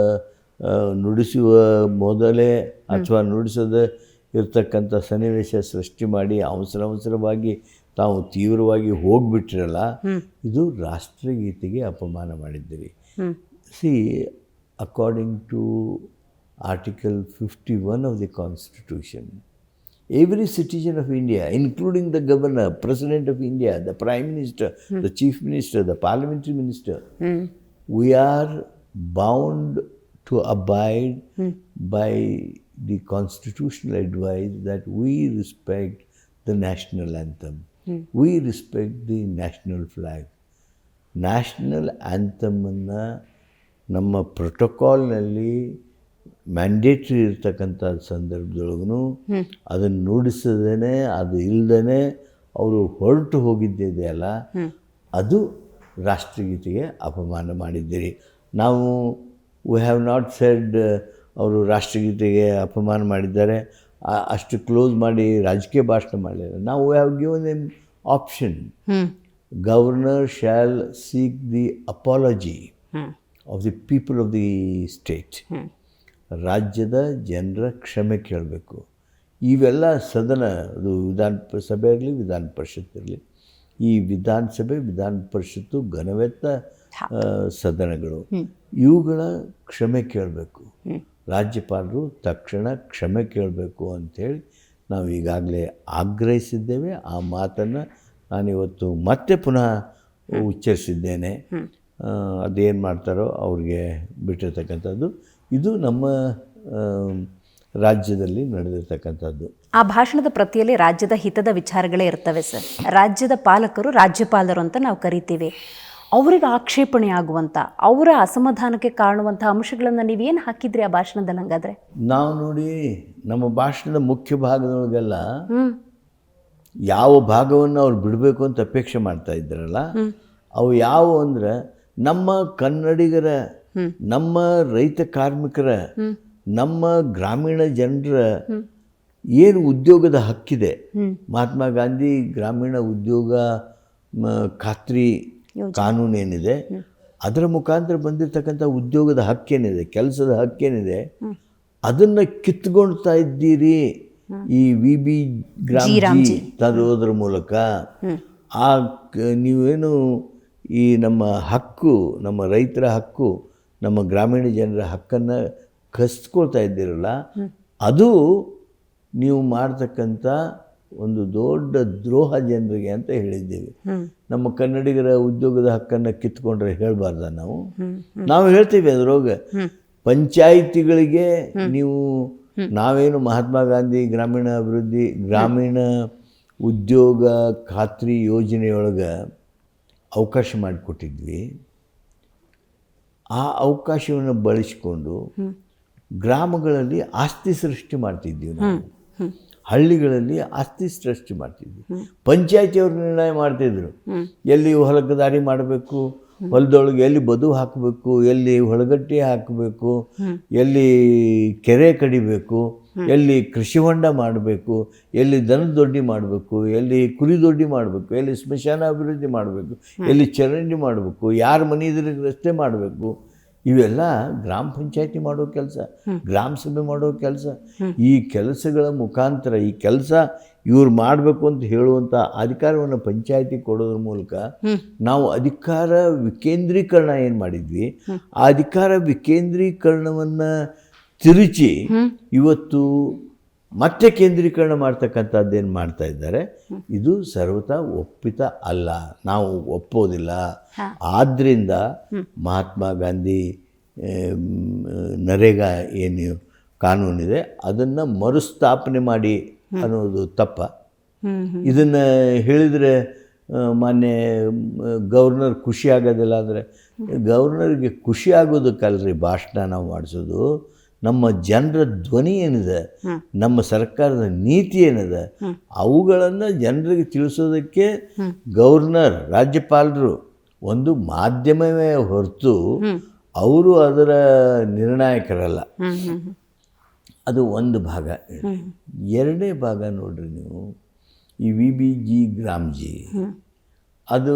ನುಡಿಸುವ ಮೊದಲೇ ಅಥವಾ ನುಡಿಸದೆ ಇರ್ತಕ್ಕಂಥ ಸನ್ನಿವೇಶ ಸೃಷ್ಟಿ ಮಾಡಿ ಅವಸರವಾಗಿ ತಾವು ತೀವ್ರವಾಗಿ ಹೋಗಿಬಿಟ್ರಲ್ಲ, ಇದು ರಾಷ್ಟ್ರಗೀತೆಗೆ ಅಪಮಾನ ಮಾಡಿದ್ದೀರಿ. See, according to article 51 of the Constitution, every citizen of India, including the governor, president of India, the prime minister, the chief minister, the parliamentary minister, we are bound to abide by the constitutional advice that we respect the national anthem. We respect the national flag. National ಆ್ಯಂಥಮನ್ನು ನಮ್ಮ ಪ್ರೋಟೋಕಾಲ್ನಲ್ಲಿ mandatory ಇರ್ತಕ್ಕಂಥ ಸಂದರ್ಭದೊಳಗೂ ಅದನ್ನು ನುಡಿಸದೇ, ಅದು ಇಲ್ಲದೇ ಅವರು ಹೊರಟು ಹೋಗಿದ್ದಿದೆಯಲ್ಲ, ಅದು ರಾಷ್ಟ್ರಗೀತೆಗೆ ಅಪಮಾನ ಮಾಡಿದ್ದೀರಿ. ನಾವು ವಿ ಹ್ಯಾವ್ ನಾಟ್ ಸೆಡ್ ಅವರು ರಾಷ್ಟ್ರಗೀತೆಗೆ ಅಪಮಾನ ಮಾಡಿದ್ದಾರೆ, ಅಷ್ಟು ಕ್ಲೋಸ್ ಮಾಡಿ ರಾಜಕೀಯ ಭಾಷಣ ಮಾಡಲಿಲ್ಲ. ನಾವು we have given them option. Governor shall seek the apology of the people of the state. ರಾಜ್ಯದ ಜನರ ಕ್ಷಮೆ ಕೇಳಬೇಕು. ಇವೆಲ್ಲ ಸದನ, ಅದು ಸಭೆ ಇರಲಿ, ವಿಧಾನ ಪರಿಷತ್ ಇರಲಿ, ಈ ವಿಧಾನಸಭೆ, ವಿಧಾನ ಪರಿಷತ್ತು ಘನವೆತ್ತ ಸದನಗಳು, ಇವುಗಳ ಕ್ಷಮೆ ಕೇಳಬೇಕು. ರಾಜ್ಯಪಾಲರು ತಕ್ಷಣ ಕ್ಷಮೆ ಕೇಳಬೇಕು ಅಂಥೇಳಿ ನಾವು ಈಗಾಗಲೇ ಆಗ್ರಹಿಸಿದ್ದೇವೆ. ಆ ಮಾತನ್ನು ನಾನಿವತ್ತು ಮತ್ತೆ ಪುನಃ ಉಚ್ಚರಿಸಿದ್ದೇನೆ. ಅದೇನು ಮಾಡ್ತಾರೋ ಅವ್ರಿಗೆ ಬಿಟ್ಟಿರ್ತಕ್ಕಂಥದ್ದು. ಇದು ನಮ್ಮ ರಾಜ್ಯದಲ್ಲಿ ನಡೆದಿರ್ತಕ್ಕಂಥದ್ದು. ಆ ಭಾಷಣದ ಪ್ರತಿಯಲ್ಲಿ ರಾಜ್ಯದ ಹಿತದ ವಿಚಾರಗಳೇ ಇರ್ತವೆ ಸರ್. ರಾಜ್ಯದ ಪಾಲಕರು ರಾಜ್ಯಪಾಲರು ಅಂತ ನಾವು ಕರಿತೀವಿ. ಅವರಿಗೆ ಆಕ್ಷೇಪಣೆ ಆಗುವಂಥ, ಅವರ ಅಸಮಾಧಾನಕ್ಕೆ ಕಾರಣುವಂಥ ಅಂಶಗಳನ್ನು ನೀವೇನು ಹಾಕಿದ್ರಿ ಆ ಭಾಷಣದಲ್ಲಿ? ಹಂಗಾದ್ರೆ ನಾವು ನೋಡಿ, ನಮ್ಮ ಭಾಷಣದ ಮುಖ್ಯ ಭಾಗದೊಳಗೆಲ್ಲ ಯಾವ ಭಾಗವನ್ನು ಅವ್ರು ಬಿಡಬೇಕು ಅಂತ ಅಪೇಕ್ಷೆ ಮಾಡ್ತಾ ಇದ್ರಲ್ಲ, ಅವು ಯಾವುವು ಅಂದರೆ ನಮ್ಮ ಕನ್ನಡಿಗರ, ನಮ್ಮ ರೈತ ಕಾರ್ಮಿಕರ, ನಮ್ಮ ಗ್ರಾಮೀಣ ಜನರ ಏನು ಉದ್ಯೋಗದ ಹಕ್ಕಿದೆ, ಮಹಾತ್ಮ ಗಾಂಧಿ ಗ್ರಾಮೀಣ ಉದ್ಯೋಗ ಖಾತ್ರಿ ಕಾನೂನೇನಿದೆ, ಅದರ ಮುಖಾಂತರ ಬಂದಿರತಕ್ಕಂಥ ಉದ್ಯೋಗದ ಹಕ್ಕೇನಿದೆ, ಕೆಲಸದ ಹಕ್ಕೇನಿದೆ, ಅದನ್ನು ಕಿತ್ಕೊಳ್ತಾ ಇದ್ದೀರಿ ಈ VB ಗ್ರಾಮಜಿ ತರೋದ್ರ ಮೂಲಕ. ಆ ನೀವೇನು ಈ ನಮ್ಮ ಹಕ್ಕು, ನಮ್ಮ ರೈತರ ಹಕ್ಕು, ನಮ್ಮ ಗ್ರಾಮೀಣ ಜನರ ಹಕ್ಕನ್ನು ಕಸ್ಕೊಳ್ತಾ ಇದ್ದೀರಲ್ಲ, ಅದು ನೀವು ಮಾಡ್ತಕ್ಕಂಥ ಒಂದು ದೊಡ್ಡ ದ್ರೋಹ ಜನರಿಗೆ ಅಂತ ಹೇಳಿದ್ದೀವಿ. ನಮ್ಮ ಕನ್ನಡಿಗರ ಉದ್ಯೋಗದ ಹಕ್ಕನ್ನು ಕಿತ್ಕೊಂಡ್ರೆ ಹೇಳಬಾರ್ದ ನಾವು ಹೇಳ್ತೀವಿ. ಅದರೊಳಗೆ ಪಂಚಾಯಿತಿಗಳಿಗೆ ನೀವು, ನಾವೇನು ಮಹಾತ್ಮ ಗಾಂಧಿ ಗ್ರಾಮೀಣ ಅಭಿವೃದ್ಧಿ, ಗ್ರಾಮೀಣ ಉದ್ಯೋಗ ಖಾತ್ರಿ ಯೋಜನೆಯೊಳಗೆ ಅವಕಾಶ ಮಾಡಿಕೊಟ್ಟಿದ್ವಿ. ಆ ಅವಕಾಶವನ್ನು ಬಳಸಿಕೊಂಡು ಗ್ರಾಮಗಳಲ್ಲಿ ಆಸ್ತಿ ಸೃಷ್ಟಿ ಮಾಡ್ತಿದ್ದೀವಿ ನಾವು. ಹಳ್ಳಿಗಳಲ್ಲಿ ಆಸ್ತಿ ಸೃಷ್ಟಿ ಮಾಡ್ತಿದ್ವಿ. ಪಂಚಾಯತಿಯವ್ರು ನಿರ್ಣಯ ಮಾಡ್ತಿದ್ರು, ಎಲ್ಲಿ ಹೊಲಕ್ಕೆ ದಾರಿ ಮಾಡಬೇಕು, ಹೊಲದೊಳಗೆ ಎಲ್ಲಿ ಬದು ಹಾಕಬೇಕು, ಎಲ್ಲಿ ಹೊಳಗಟ್ಟಿ ಹಾಕಬೇಕು, ಎಲ್ಲಿ ಕೆರೆ ಕಡಿಬೇಕು, ಎಲ್ಲಿ ಕೃಷಿ ಹೊಂಡ ಮಾಡಬೇಕು, ಎಲ್ಲಿ ದನದ ದೊಡ್ಡಿ ಮಾಡಬೇಕು, ಎಲ್ಲಿ ಕುರಿ ದೊಡ್ಡಿ ಮಾಡಬೇಕು, ಎಲ್ಲಿ ಸ್ಮಶಾನ ಅಭಿವೃದ್ಧಿ ಮಾಡಬೇಕು, ಎಲ್ಲಿ ಚರಂಡಿ ಮಾಡಬೇಕು, ಯಾರ ಮನೆ ಇದ್ರಿಗೆ ರಸ್ತೆ ಮಾಡಬೇಕು, ಇವೆಲ್ಲ ಗ್ರಾಮ ಪಂಚಾಯತಿ ಮಾಡೋ ಕೆಲಸ, ಗ್ರಾಮ ಸಭೆ ಮಾಡೋ ಕೆಲಸ. ಈ ಕೆಲಸಗಳ ಮುಖಾಂತರ, ಈ ಕೆಲಸ ಇವ್ರು ಮಾಡಬೇಕು ಅಂತ ಹೇಳುವಂಥ ಅಧಿಕಾರವನ್ನು ಪಂಚಾಯತಿ ಕೊಡೋದ್ರ ಮೂಲಕ ನಾವು ಅಧಿಕಾರ ವಿಕೇಂದ್ರೀಕರಣ ಏನು ಮಾಡಿದ್ವಿ, ಆ ಅಧಿಕಾರ ವಿಕೇಂದ್ರೀಕರಣವನ್ನು ತಿರುಚಿ ಇವತ್ತು ಮತ್ತೆ ಕೇಂದ್ರೀಕರಣ ಮಾಡ್ತಕ್ಕಂಥದ್ದೇನು ಮಾಡ್ತಾ ಇದ್ದಾರೆ, ಇದು ಸರ್ವತಾ ಒಪ್ಪಿತ ಅಲ್ಲ, ನಾವು ಒಪ್ಪೋದಿಲ್ಲ. ಆದ್ದರಿಂದ ಮಹಾತ್ಮ ಗಾಂಧಿ ನರೇಗಾ ಏನು ಕಾನೂನಿದೆ ಅದನ್ನು ಮರುಸ್ಥಾಪನೆ ಮಾಡಿ ಅನ್ನೋದು ತಪ್ಪ. ಇದನ್ನು ಹೇಳಿದರೆ ಮಾನ್ಯ ಗವರ್ನರ್ ಖುಷಿ ಆಗೋದಿಲ್ಲ. ಅಂದರೆ ಗವರ್ನರ್ಗೆ ಖುಷಿ ಆಗೋದಕ್ಕಲ್ರಿ ಭಾಷಣ ನಾವು ಮಾಡಿಸೋದು. ನಮ್ಮ ಜನರ ಧ್ವನಿ ಏನಿದೆ, ನಮ್ಮ ಸರ್ಕಾರದ ನೀತಿ ಏನಿದೆ, ಅವುಗಳನ್ನು ಜನರಿಗೆ ತಿಳಿಸೋದಕ್ಕೆ ಗವರ್ನರ್, ರಾಜ್ಯಪಾಲರು ಒಂದು ಮಾಧ್ಯಮವೇ ಹೊರತು ಅವರು ಅದರ ನಿರ್ಣಾಯಕರಲ್ಲ. ಅದು ಒಂದು ಭಾಗ. ಎರಡನೇ ಭಾಗ ನೋಡ್ರಿ ನೀವು, ಈ VBG ಗ್ರಾಮಜಿ, ಅದು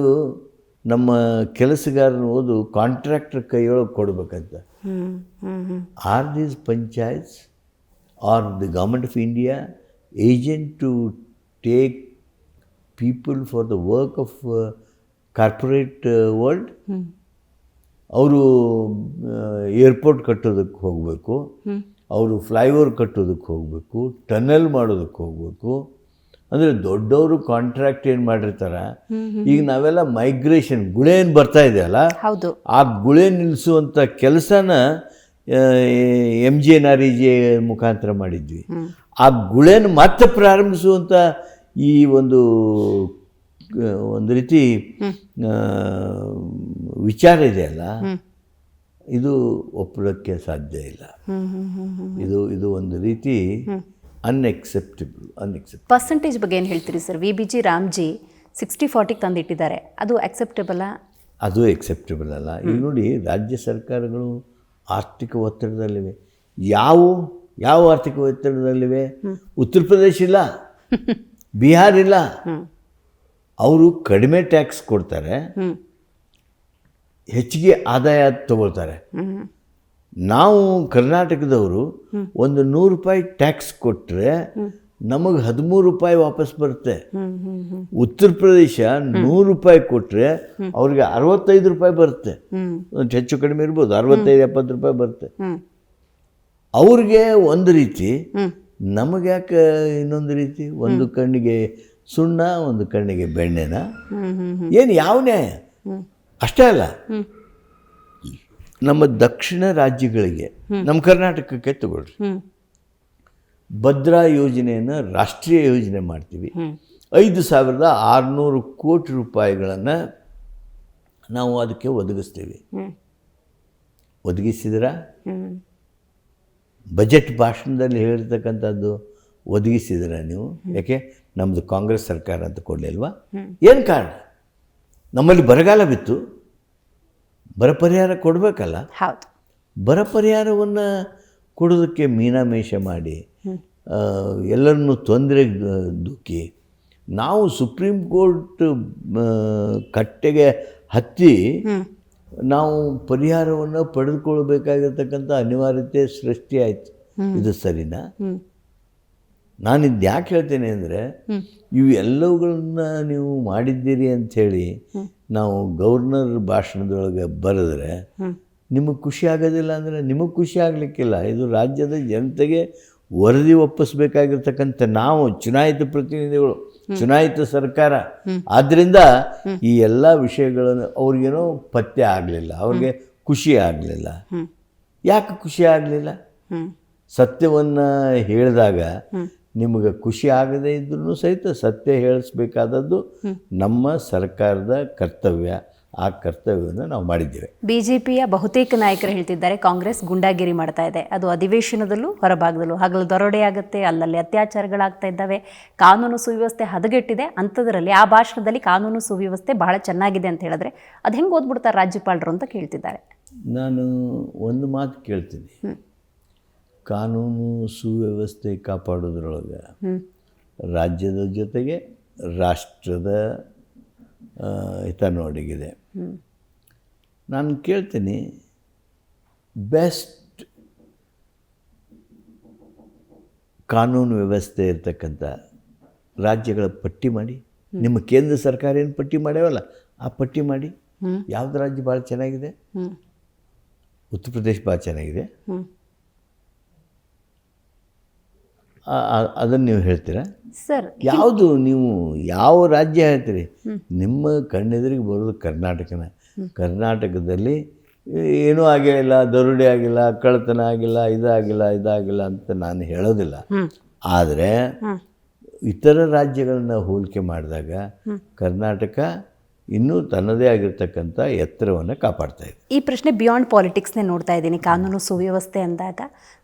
ನಮ್ಮ ಕೆಲಸಗಾರನ ಓದು ಕಾಂಟ್ರಾಕ್ಟರ್ ಕೈಯೊಳಗೆ ಕೊಡಬೇಕಂತ. Are these panchayats are the government of India agent to take people for the work of corporate world? ಅವರು ಏರ್ಪೋರ್ಟ್ ಕಟ್ಟೋದಕ್ಕೆ ಹೋಗಬೇಕು, ಅವರು ಫ್ಲೈಓವರ್ ಕಟ್ಟೋದಕ್ಕೆ ಹೋಗಬೇಕು, ಟನಲ್ ಮಾಡೋದಕ್ಕೆ ಹೋಗಬೇಕು. ಅಂದರೆ ದೊಡ್ಡವರು ಕಾಂಟ್ರಾಕ್ಟ್ ಏನು ಮಾಡಿರ್ತಾರೆ. ಈಗ ನಾವೆಲ್ಲ ಮೈಗ್ರೇಷನ್ ಗುಳೆ ಏನು ಬರ್ತಾ ಇದೆಯಲ್ಲ, ಆ ಗುಳೆ ನಿಲ್ಲಿಸುವಂಥ ಕೆಲಸನ MGNREG ಮುಖಾಂತರ ಮಾಡಿದ್ವಿ. ಆ ಗುಳೆನ ಮತ್ತೆ ಪ್ರಾರಂಭಿಸುವಂಥ ಈ ಒಂದು ರೀತಿ ವಿಚಾರ ಇದೆಯಲ್ಲ, ಇದು ಒಪ್ಪೋದಕ್ಕೆ ಸಾಧ್ಯ ಇಲ್ಲ. ಇದು ಒಂದು ರೀತಿ ಅನ್ಎಕ್ಸೆಪ್ಟಬಲ್. ಪರ್ಸೆಂಟೇಜ್ ಬಗ್ಗೆ ಏನು ಹೇಳ್ತೀರಿ ಸರ್? VBG ರಾಮ್ಜಿ 60-40 ತಂದಿಟ್ಟಿದ್ದಾರೆ, ಅದು ಅಕ್ಸೆಪ್ಟಬಲ್ಲ? ಅದು ಎಕ್ಸೆಪ್ಟಬಲ್ ಅಲ್ಲ. ಈಗ ನೋಡಿ, ರಾಜ್ಯ ಸರ್ಕಾರಗಳು ಆರ್ಥಿಕ ಒತ್ತಡದಲ್ಲಿವೆ. ಯಾವ ಆರ್ಥಿಕ ಒತ್ತಡದಲ್ಲಿವೆ? ಉತ್ತರ ಪ್ರದೇಶ ಇಲ್ಲ, ಬಿಹಾರ್ ಇಲ್ಲ. ಅವರು ಕಡಿಮೆ ಟ್ಯಾಕ್ಸ್ ಕೊಡ್ತಾರೆ, ಹೆಚ್ಚಿಗೆ ಆದಾಯ ತಗೊಳ್ತಾರೆ. ನಾವು ಕರ್ನಾಟಕದವರು ಒಂದು 100 ರೂಪಾಯಿ ಟ್ಯಾಕ್ಸ್ ಕೊಟ್ಟರೆ ನಮಗೆ 13 ರೂಪಾಯಿ ವಾಪಸ್ ಬರುತ್ತೆ. ಉತ್ತರ ಪ್ರದೇಶ 100 ರೂಪಾಯಿ ಕೊಟ್ಟರೆ ಅವ್ರಿಗೆ 65 ರೂಪಾಯಿ ಬರುತ್ತೆ. ಒಂದು ಹೆಚ್ಚು ಕಡಿಮೆ ಇರ್ಬೋದು, 65-70 ರೂಪಾಯಿ ಬರುತ್ತೆ. ಅವ್ರಿಗೆ ಒಂದು ರೀತಿ, ನಮಗೆ ಯಾಕೆ ಇನ್ನೊಂದು ರೀತಿ? ಒಂದು ಕಣ್ಣಿಗೆ ಸುಣ್ಣ, ಒಂದು ಕಣ್ಣಿಗೆ ಬೆಣ್ಣೆನ? ಏನು ಯಾವ ನ್ಯಾಯ? ಅಷ್ಟೇ ಅಲ್ಲ, ನಮ್ಮ ದಕ್ಷಿಣ ರಾಜ್ಯಗಳಿಗೆ, ನಮ್ಮ ಕರ್ನಾಟಕಕ್ಕೆ ತಗೊಳ್ರಿ, ಭದ್ರಾ ಯೋಜನೆಯನ್ನು ರಾಷ್ಟ್ರೀಯ ಯೋಜನೆ ಮಾಡ್ತೀವಿ. 5,600 ಕೋಟಿ ರೂಪಾಯಿಗಳನ್ನು ನಾವು ಅದಕ್ಕೆ ಒದಗಿಸ್ತೀವಿ. ಒದಗಿಸಿದ್ರ ಬಜೆಟ್ ಭಾಷಣದಲ್ಲಿ ಹೇಳಿರ್ತಕ್ಕಂಥದ್ದು ಒದಗಿಸಿದ್ರ ನೀವು? ಯಾಕೆ ನಮ್ಮದು ಕಾಂಗ್ರೆಸ್ ಸರ್ಕಾರ ಅಂತ ಕೊಡಲಿಲ್ವಾ? ಏನು ಕಾರಣ? ನಮ್ಮಲ್ಲಿ ಬರಗಾಲ ಬಿತ್ತು, ಬರ ಪರಿಹಾರ ಕೊಡಬೇಕಲ್ಲ. ಹೌದು. ಬರ ಪರಿಹಾರವನ್ನು ಕೊಡೋದಕ್ಕೆ ಮೀನಾಮೇಷ ಮಾಡಿ ಎಲ್ಲರನ್ನೂ ತೊಂದರೆಗೆ ದುಃಖಿ ನಾವು ಸುಪ್ರೀಂ ಕೋರ್ಟ್ ಕಟ್ಟೆಗೆ ಹತ್ತಿ ನಾವು ಪರಿಹಾರವನ್ನು ಪಡೆದುಕೊಳ್ಬೇಕಾಗಿರ್ತಕ್ಕಂಥ ಅನಿವಾರ್ಯತೆ ಸೃಷ್ಟಿಯಾಯಿತು. ಇದು ಸರಿನಾ? ನಾನಿದ್ದು ಯಾಕೆ ಹೇಳ್ತೇನೆ ಅಂದರೆ, ಇವು ಎಲ್ಲವುಗಳನ್ನ ನೀವು ಮಾಡಿದ್ದೀರಿ ಅಂಥೇಳಿ ನಾವು ಗವರ್ನರ್ ಭಾಷಣದೊಳಗೆ ಬರೆದ್ರೆ ನಿಮಗೆ ಖುಷಿ ಆಗೋದಿಲ್ಲ ಅಂದರೆ ನಿಮಗೆ ಖುಷಿ ಆಗಲಿಕ್ಕಿಲ್ಲ. ಇದು ರಾಜ್ಯದ ಜನತೆಗೆ ವರದಿ ಒಪ್ಪಿಸ್ಬೇಕಾಗಿರ್ತಕ್ಕಂಥ ನಾವು ಚುನಾಯಿತ ಪ್ರತಿನಿಧಿಗಳು, ಚುನಾಯಿತ ಸರ್ಕಾರ. ಆದ್ದರಿಂದ ಈ ಎಲ್ಲ ವಿಷಯಗಳನ್ನು ಅವ್ರಿಗೇನೋ ಪತ್ತೆ ಆಗಲಿಲ್ಲ, ಅವ್ರಿಗೆ ಖುಷಿ ಆಗಲಿಲ್ಲ. ಯಾಕೆ ಖುಷಿ ಆಗಲಿಲ್ಲ? ಸತ್ಯವನ್ನು ಹೇಳಿದಾಗ ನಿಮಗೆ ಖುಷಿ ಆಗದೇ ಇದ್ರೂ ಸಹಿತ ಸತ್ಯ ಹೇಳಿಸ್ಬೇಕಾದದ್ದು ನಮ್ಮ ಸರ್ಕಾರದ ಕರ್ತವ್ಯ. ಆ ಕರ್ತವ್ಯವನ್ನು ನಾವು ಮಾಡಿದ್ದೇವೆ. ಬಿಜೆಪಿಯ ಬಹುತೇಕ ನಾಯಕರು ಹೇಳ್ತಿದ್ದಾರೆ ಕಾಂಗ್ರೆಸ್ ಗುಂಡಾಗಿರಿ ಮಾಡ್ತಾ ಇದೆ, ಅದು ಅಧಿವೇಶನದಲ್ಲೂ ಹೊರಭಾಗದಲ್ಲೂ ಹಗಲು ದರೋಡೆ ಆಗುತ್ತೆ, ಅಲ್ಲಲ್ಲಿ ಅತ್ಯಾಚಾರಗಳಾಗ್ತಾ ಇದ್ದಾವೆ, ಕಾನೂನು ಸುವ್ಯವಸ್ಥೆ ಹದಗೆಟ್ಟಿದೆ. ಅಂಥದ್ರಲ್ಲಿ ಆ ಭಾಷಣದಲ್ಲಿ ಕಾನೂನು ಸುವ್ಯವಸ್ಥೆ ಬಹಳ ಚೆನ್ನಾಗಿದೆ ಅಂತ ಹೇಳಿದ್ರೆ ಅದು ಹೆಂಗೆ ಓದ್ಬಿಡ್ತಾರೆ ರಾಜ್ಯಪಾಲರು ಅಂತ ಕೇಳ್ತಿದ್ದಾರೆ. ನಾನು ಒಂದು ಮಾತು ಕೇಳ್ತೀನಿ, ಕಾನೂನು ಸುವ್ಯವಸ್ಥೆ ಕಾಪಾಡೋದ್ರೊಳಗೆ ರಾಜ್ಯದ ಜೊತೆಗೆ ರಾಷ್ಟ್ರದ ಹಿತನೊಡಗಿದೆ. ನಾನು ಕೇಳ್ತೀನಿ, ಬೆಸ್ಟ್ ಕಾನೂನು ವ್ಯವಸ್ಥೆ ಇರ್ತಕ್ಕಂಥ ರಾಜ್ಯಗಳ ಪಟ್ಟಿ ಮಾಡಿ. ನಿಮ್ಮ ಕೇಂದ್ರ ಸರ್ಕಾರ ಏನು ಪಟ್ಟಿ ಮಾಡ್ಯಾವಲ್ಲ, ಆ ಪಟ್ಟಿ ಮಾಡಿ. ಯಾವ್ದು ರಾಜ್ಯ ಭಾಳ ಚೆನ್ನಾಗಿದೆ? ಉತ್ತರ ಪ್ರದೇಶ ಭಾಳ ಚೆನ್ನಾಗಿದೆ. ಅದನ್ನು ನೀವು ಹೇಳ್ತೀರಾ ಸರ್? ಯಾವುದು ನೀವು ಯಾವ ರಾಜ್ಯ ಹೇಳ್ತೀರಿ? ನಿಮ್ಮ ಕಣ್ಣೆದುರಿಗೆ ಬರೋದು ಕರ್ನಾಟಕನ. ಕರ್ನಾಟಕದಲ್ಲಿ ಏನೂ ಆಗಿಲ್ಲ, ದರೋಡೆ ಆಗಿಲ್ಲ, ಕಳ್ಳತನ ಆಗಿಲ್ಲ, ಇದಾಗಿಲ್ಲ ಅಂತ ನಾನು ಹೇಳೋದಿಲ್ಲ. ಆದರೆ ಇತರ ರಾಜ್ಯಗಳನ್ನ ಹೋಲಿಕೆ ಮಾಡಿದಾಗ ಕರ್ನಾಟಕ ಇನ್ನೂ ತನ್ನದೇ ಆಗಿರ್ತಕ್ಕಂಥ ಎತ್ತರವನ್ನು ಕಾಪಾಡ್ತಾ ಇದೆ. ಈ ಪ್ರಶ್ನೆ ಬಿಯಾಂಡ್ ಪಾಲಿಟಿಕ್ಸ್ನೇ ನೋಡ್ತಾ ಇದ್ದೀನಿ. ಕಾನೂನು ಸುವ್ಯವಸ್ಥೆ ಅಂದಾಗ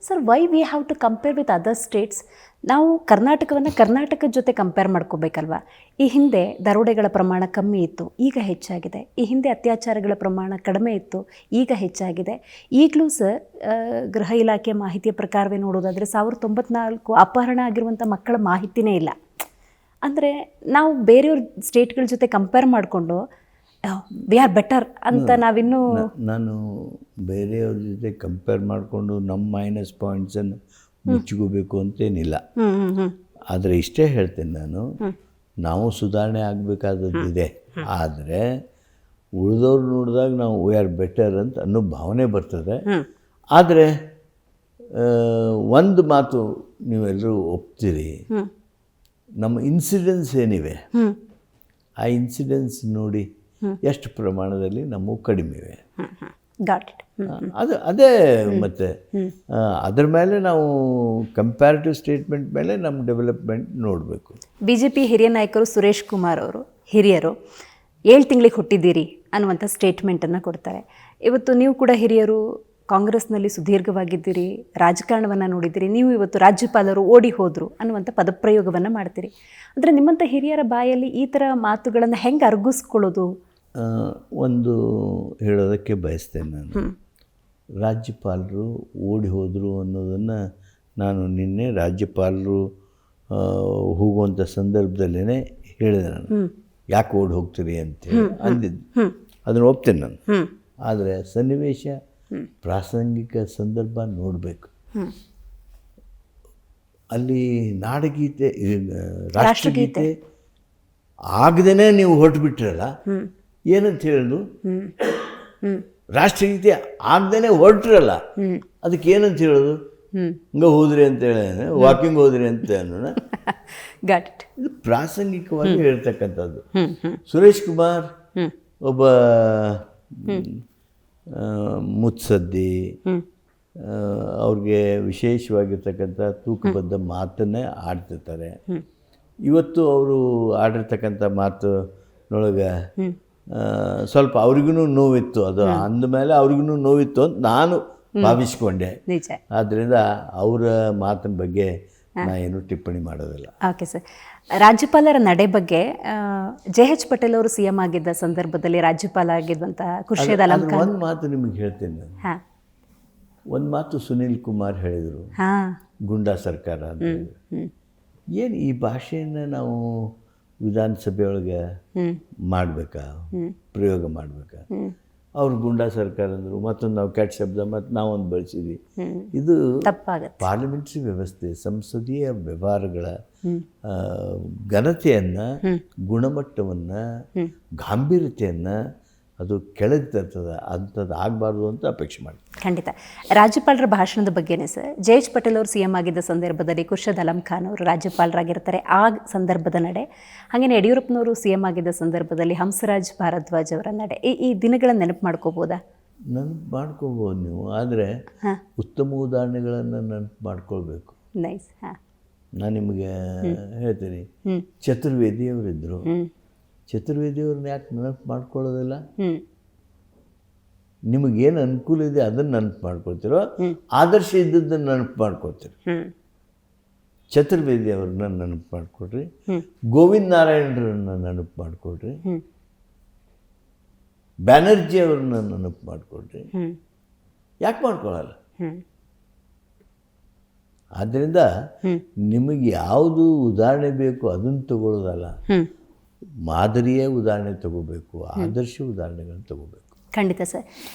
sir, why we have to compare with other states? ನಾವು ಕರ್ನಾಟಕವನ್ನು ಕರ್ನಾಟಕದ ಜೊತೆ ಕಂಪೇರ್ ಮಾಡ್ಕೋಬೇಕಲ್ವಾ? ಈ ಹಿಂದೆ ದರೋಡೆಗಳ ಪ್ರಮಾಣ ಕಮ್ಮಿ ಇತ್ತು, ಈಗ ಹೆಚ್ಚಾಗಿದೆ. ಈ ಹಿಂದೆ ಅತ್ಯಾಚಾರಗಳ ಪ್ರಮಾಣ ಕಡಿಮೆ ಇತ್ತು, ಈಗ ಹೆಚ್ಚಾಗಿದೆ. ಈಗಲೂ ಸರ್ ಗೃಹ ಇಲಾಖೆ ಮಾಹಿತಿಯ ಪ್ರಕಾರವೇ ನೋಡೋದಾದರೆ 1094 ಅಪಹರಣ ಆಗಿರುವಂಥ ಮಕ್ಕಳ ಮಾಹಿತಿನೇ ಇಲ್ಲ. ಅಂದರೆ ನಾವು ಬೇರೆಯವ್ರ ಸ್ಟೇಟ್ಗಳ ಜೊತೆ ಕಂಪೇರ್ ಮಾಡಿಕೊಂಡು ವಿ ಆರ್ ಬೆಟರ್ ಅಂತ ನಾವಿನ್ನೂ. ನಾನು ಬೇರೆಯವ್ರ ಜೊತೆ ಕಂಪೇರ್ ಮಾಡಿಕೊಂಡು ನಮ್ಮ ಮೈನಸ್ ಪಾಯಿಂಟ್ಸನ್ನು ಮುಚ್ಚಿಕೋಬೇಕು ಅಂತೇನಿಲ್ಲ. ಆದರೆ ಇಷ್ಟೇ ಹೇಳ್ತೇನೆ, ನಾವು ಸುಧಾರಣೆ ಆಗಬೇಕಾದದ್ದಿದೆ. ಆದರೆ ಉಳಿದವ್ರು ನೋಡಿದಾಗ ನಾವು ವಿ ಆರ್ ಬೆಟರ್ ಅಂತ ಅನ್ನೋ ಭಾವನೆ ಬರ್ತದೆ. ಆದರೆ ಒಂದು ಮಾತು ನೀವೆಲ್ಲರೂ ಒಪ್ತೀರಿ, ನಮ್ಮ ಇನ್ಸಿಡೆನ್ಸ್ ಏನಿವೆ ಆ ಇನ್ಸಿಡೆನ್ಸ್ ನೋಡಿ ಎಷ್ಟು ಪ್ರಮಾಣದಲ್ಲಿ ನಮ್ಮವು ಕಡಿಮೆ ಇವೆ. ಅದೇ ಮತ್ತೆ ಅದ್ರ ಮೇಲೆ ನಾವು ಕಂಪ್ಯಾರಿಟಿವ್ ಸ್ಟೇಟ್ಮೆಂಟ್ ಮೇಲೆ ನಮ್ಮ ಡೆವಲಪ್ಮೆಂಟ್ ನೋಡಬೇಕು. ಬಿಜೆಪಿ ಹಿರಿಯ ನಾಯಕರು ಸುರೇಶ್ ಕುಮಾರ್ ಅವರು ಹಿರಿಯರು 7 ತಿಂಗಳಿಗೆ ಹುಟ್ಟಿದ್ದೀರಿ ಅನ್ನುವಂಥ ಸ್ಟೇಟ್ಮೆಂಟನ್ನು ಕೊಡ್ತಾರೆ. ಇವತ್ತು ನೀವು ಕೂಡ ಹಿರಿಯರು, ಕಾಂಗ್ರೆಸ್ನಲ್ಲಿ ಸುದೀರ್ಘವಾಗಿದ್ದೀರಿ, ರಾಜಕಾರಣವನ್ನು ನೋಡಿದ್ದೀರಿ. ನೀವು ಇವತ್ತು ರಾಜ್ಯಪಾಲರು ಓಡಿ ಹೋದರು ಅನ್ನುವಂಥ ಪದಪ್ರಯೋಗವನ್ನು ಮಾಡ್ತೀರಿ. ಅಂದರೆ ನಿಮ್ಮಂಥ ಹಿರಿಯರ ಬಾಯಲ್ಲಿ ಈ ಥರ ಮಾತುಗಳನ್ನು ಹೆಂಗೆ ಅರ್ಗಿಸ್ಕೊಳ್ಳೋದು? ಒಂದು ಹೇಳೋದಕ್ಕೆ ಬಯಸ್ತೇನೆ ನಾನು. ರಾಜ್ಯಪಾಲರು ಓಡಿ ಹೋದರು ಅನ್ನೋದನ್ನು ನಾನು ನಿನ್ನೆ ರಾಜ್ಯಪಾಲರು ಹೋಗುವಂಥ ಸಂದರ್ಭದಲ್ಲೇ ಹೇಳಿದೆ. ನಾನು ಯಾಕೆ ಓಡಿ ಹೋಗ್ತೀರಿ ಅಂತೇಳಿ ಅಂದಿದ್ದು, ಅದನ್ನು ಒಪ್ತೇನೆ ನಾನು. ಆದರೆ ಸನ್ನಿವೇಶ, ಪ್ರಾಸಂಗಿಕ ಸಂದರ್ಭ ನೋಡಬೇಕು. ಅಲ್ಲಿ ನಾಡಗೀತೆ ರಾಷ್ಟ್ರಗೀತೆ ಆಗದೇ ನೀವು ಹೊರಟುಬಿಟ್ರಲ್ಲ, ಏನಂತ ಹೇಳೋದು? ರಾಷ್ಟ್ರಗೀತೆ ಆಗದೇ ಹೊರಟ್ರಲ್ಲ, ಅದಕ್ಕೆ ಏನಂತ ಹೇಳೋದು? ಹಂಗೆ ಹೋದ್ರಿ ಅಂತ ಹೇಳ, ವಾಕಿಂಗ್ ಹೋದ್ರಿ ಅಂತ ಅನ್ನೋಣ. ಇದು ಪ್ರಾಸಂಗಿಕವಾಗಿ ಹೇಳ್ತಕ್ಕಂಥದ್ದು. ಸುರೇಶ್ ಕುಮಾರ್ ಒಬ್ಬ ಮುತ್ಸದ್ದಿ, ಅವ್ರಿಗೆ ವಿಶೇಷವಾಗಿರ್ತಕ್ಕಂಥ ತೂಕಬದ್ಧ ಮಾತನ್ನೇ ಆಡ್ತಿರ್ತಾರೆ. ಇವತ್ತು ಅವರು ಆಡಿರ್ತಕ್ಕಂಥ ಮಾತಿನೊಳಗೆ ಸ್ವಲ್ಪ ಅವ್ರಿಗೂ ನೋವಿತ್ತು. ಅದು ಅಂದಮೇಲೆ ಅವ್ರಿಗೂ ನೋವಿತ್ತು ಅಂತ ನಾನು ಭಾವಿಸ್ಕೊಂಡೆ. ಆದ್ದರಿಂದ ಅವರ ಮಾತಿನ ಬಗ್ಗೆ ನಾ ಏನು ಟಿಪ್ಪಣಿ ಮಾಡೋದಿಲ್ಲ. Okay sir. ರಾಜ್ಯಪಾಲರ ನಡೆ ಬಗ್ಗೆ JH ಪಟೇಲ್ ಅವರು CM ಆಗಿದ್ದ ಸಂದರ್ಭದಲ್ಲಿ ರಾಜ್ಯಪಾಲ ಆಗಿದ್ದಂಥ ಖುರ್ಷೀದ್ ಆಲಂ ಖಾನ್, ಒಂದು ಮಾತು ನಿಮಗೆ ಹೇಳ್ತೇನೆ ನಾನು. ಒಂದು ಮಾತು ಸುನೀಲ್ ಕುಮಾರ್ ಹೇಳಿದರು, ಗುಂಡಾ ಸರ್ಕಾರ ಅಂತ. ಏನು ಈ ಭಾಷೆಯನ್ನು ನಾವು ವಿಧಾನಸಭೆಯೊಳಗೆ ಮಾಡಬೇಕಾ, ಪ್ರಯೋಗ ಮಾಡಬೇಕಾ? ಅವ್ರು ಗುಂಡಾ ಸರ್ಕಾರ ಅಂದರು, ಮತ್ತೊಂದು ನಾವು ಕೆಟ್ಟ ಶಬ್ದ ಮತ್ತು ನಾವೊಂದು ಬಳಸಿದ್ವಿ. ಇದು ಪಾರ್ಲಿಮೆಂಟ್ರಿ ವ್ಯವಸ್ಥೆ, ಸಂಸದೀಯ ವ್ಯವಹಾರಗಳ ಘನತೆಯನ್ನು, ಗುಣಮಟ್ಟವನ್ನು, ಗಾಂಭೀರ್ಯತೆಯನ್ನು ಅದು ಕೆಳಗೆ ತರ್ತದೆ. ಅಂಥದ್ದು ಆಗಬಾರ್ದು ಅಂತ ಅಪೇಕ್ಷೆ ಮಾಡಿ. ಖಂಡಿತ. ರಾಜ್ಯಪಾಲರ ಭಾಷಣದ ಬಗ್ಗೆನೇ ಸರ್, JH ಪಟೇಲ್ ಅವರು CM ಆಗಿದ್ದ ಸಂದರ್ಭದಲ್ಲಿ ಖುರ್ಷೀದ್ ಆಲಂ ಖಾನ್ ಅವರು ರಾಜ್ಯಪಾಲರಾಗಿರ್ತಾರೆ. ಆ ಸಂದರ್ಭದ ನಡೆ, ಹಾಗೆಯೇ ಯಡಿಯೂರಪ್ಪನವರು CM ಆಗಿದ್ದ ಸಂದರ್ಭದಲ್ಲಿ ಹಂಸರಾಜ್ ಭಾರದ್ವಾಜ್ ಅವರ ನಡೆ, ಈ ದಿನಗಳನ್ನು ನೆನಪು ಮಾಡ್ಕೋಬೋದಾ? ನೆನಪು ಮಾಡ್ಕೋಬೋದು ನೀವು, ಆದರೆ ಉತ್ತಮ ಉದಾಹರಣೆಗಳನ್ನು ನೆನಪು ಮಾಡ್ಕೊಳ್ಬೇಕು. ನೈಸ್. ನಾನು ನಿಮಗೆ ಹೇಳ್ತೀನಿ, ಚತುರ್ವೇದಿಯವರಿದ್ದರು. ಚತುರ್ವೇದಿಯವ್ರನ್ನ ಯಾಕೆ ನೆನಪು ಮಾಡ್ಕೊಳ್ಳೋದಿಲ್ಲ? ನಿಮಗೇನು ಅನುಕೂಲ ಇದೆ ಅದನ್ನು ನೆನಪು ಮಾಡ್ಕೊಳ್ತಿರೋ, ಆದರ್ಶ ಇದ್ದದ್ದನ್ನು ನೆನಪು ಮಾಡ್ಕೊಳ್ತೀರಿ. ಚತುರ್ವೇದಿ ಅವ್ರನ್ನ ನೆನಪು ಮಾಡಿಕೊಡ್ರಿ, ಗೋವಿಂದ ನಾರಾಯಣರನ್ನ ನೆನಪು ಮಾಡಿಕೊಡ್ರಿ, ಬ್ಯಾನರ್ಜಿ ಅವ್ರನ್ನ ನೆನಪು ಮಾಡಿಕೊಡ್ರಿ. ಯಾಕೆ ಮಾಡ್ಕೊಳ್ಳಲ್ಲ? ಆದ್ದರಿಂದ ನಿಮಗೆ ಯಾವುದು ಉದಾಹರಣೆ ಬೇಕು ಅದನ್ನು ತಗೊಳ್ಳೋದಲ್ಲ, ಮಾದರಿಯ ಉದಾಹರಣೆ ತಗೋಬೇಕು, ಆದರ್ಶ ಉದಾಹರಣೆಗಳನ್ನು ತಗೋಬೇಕು. ಖಂಡಿತ ಸರ್.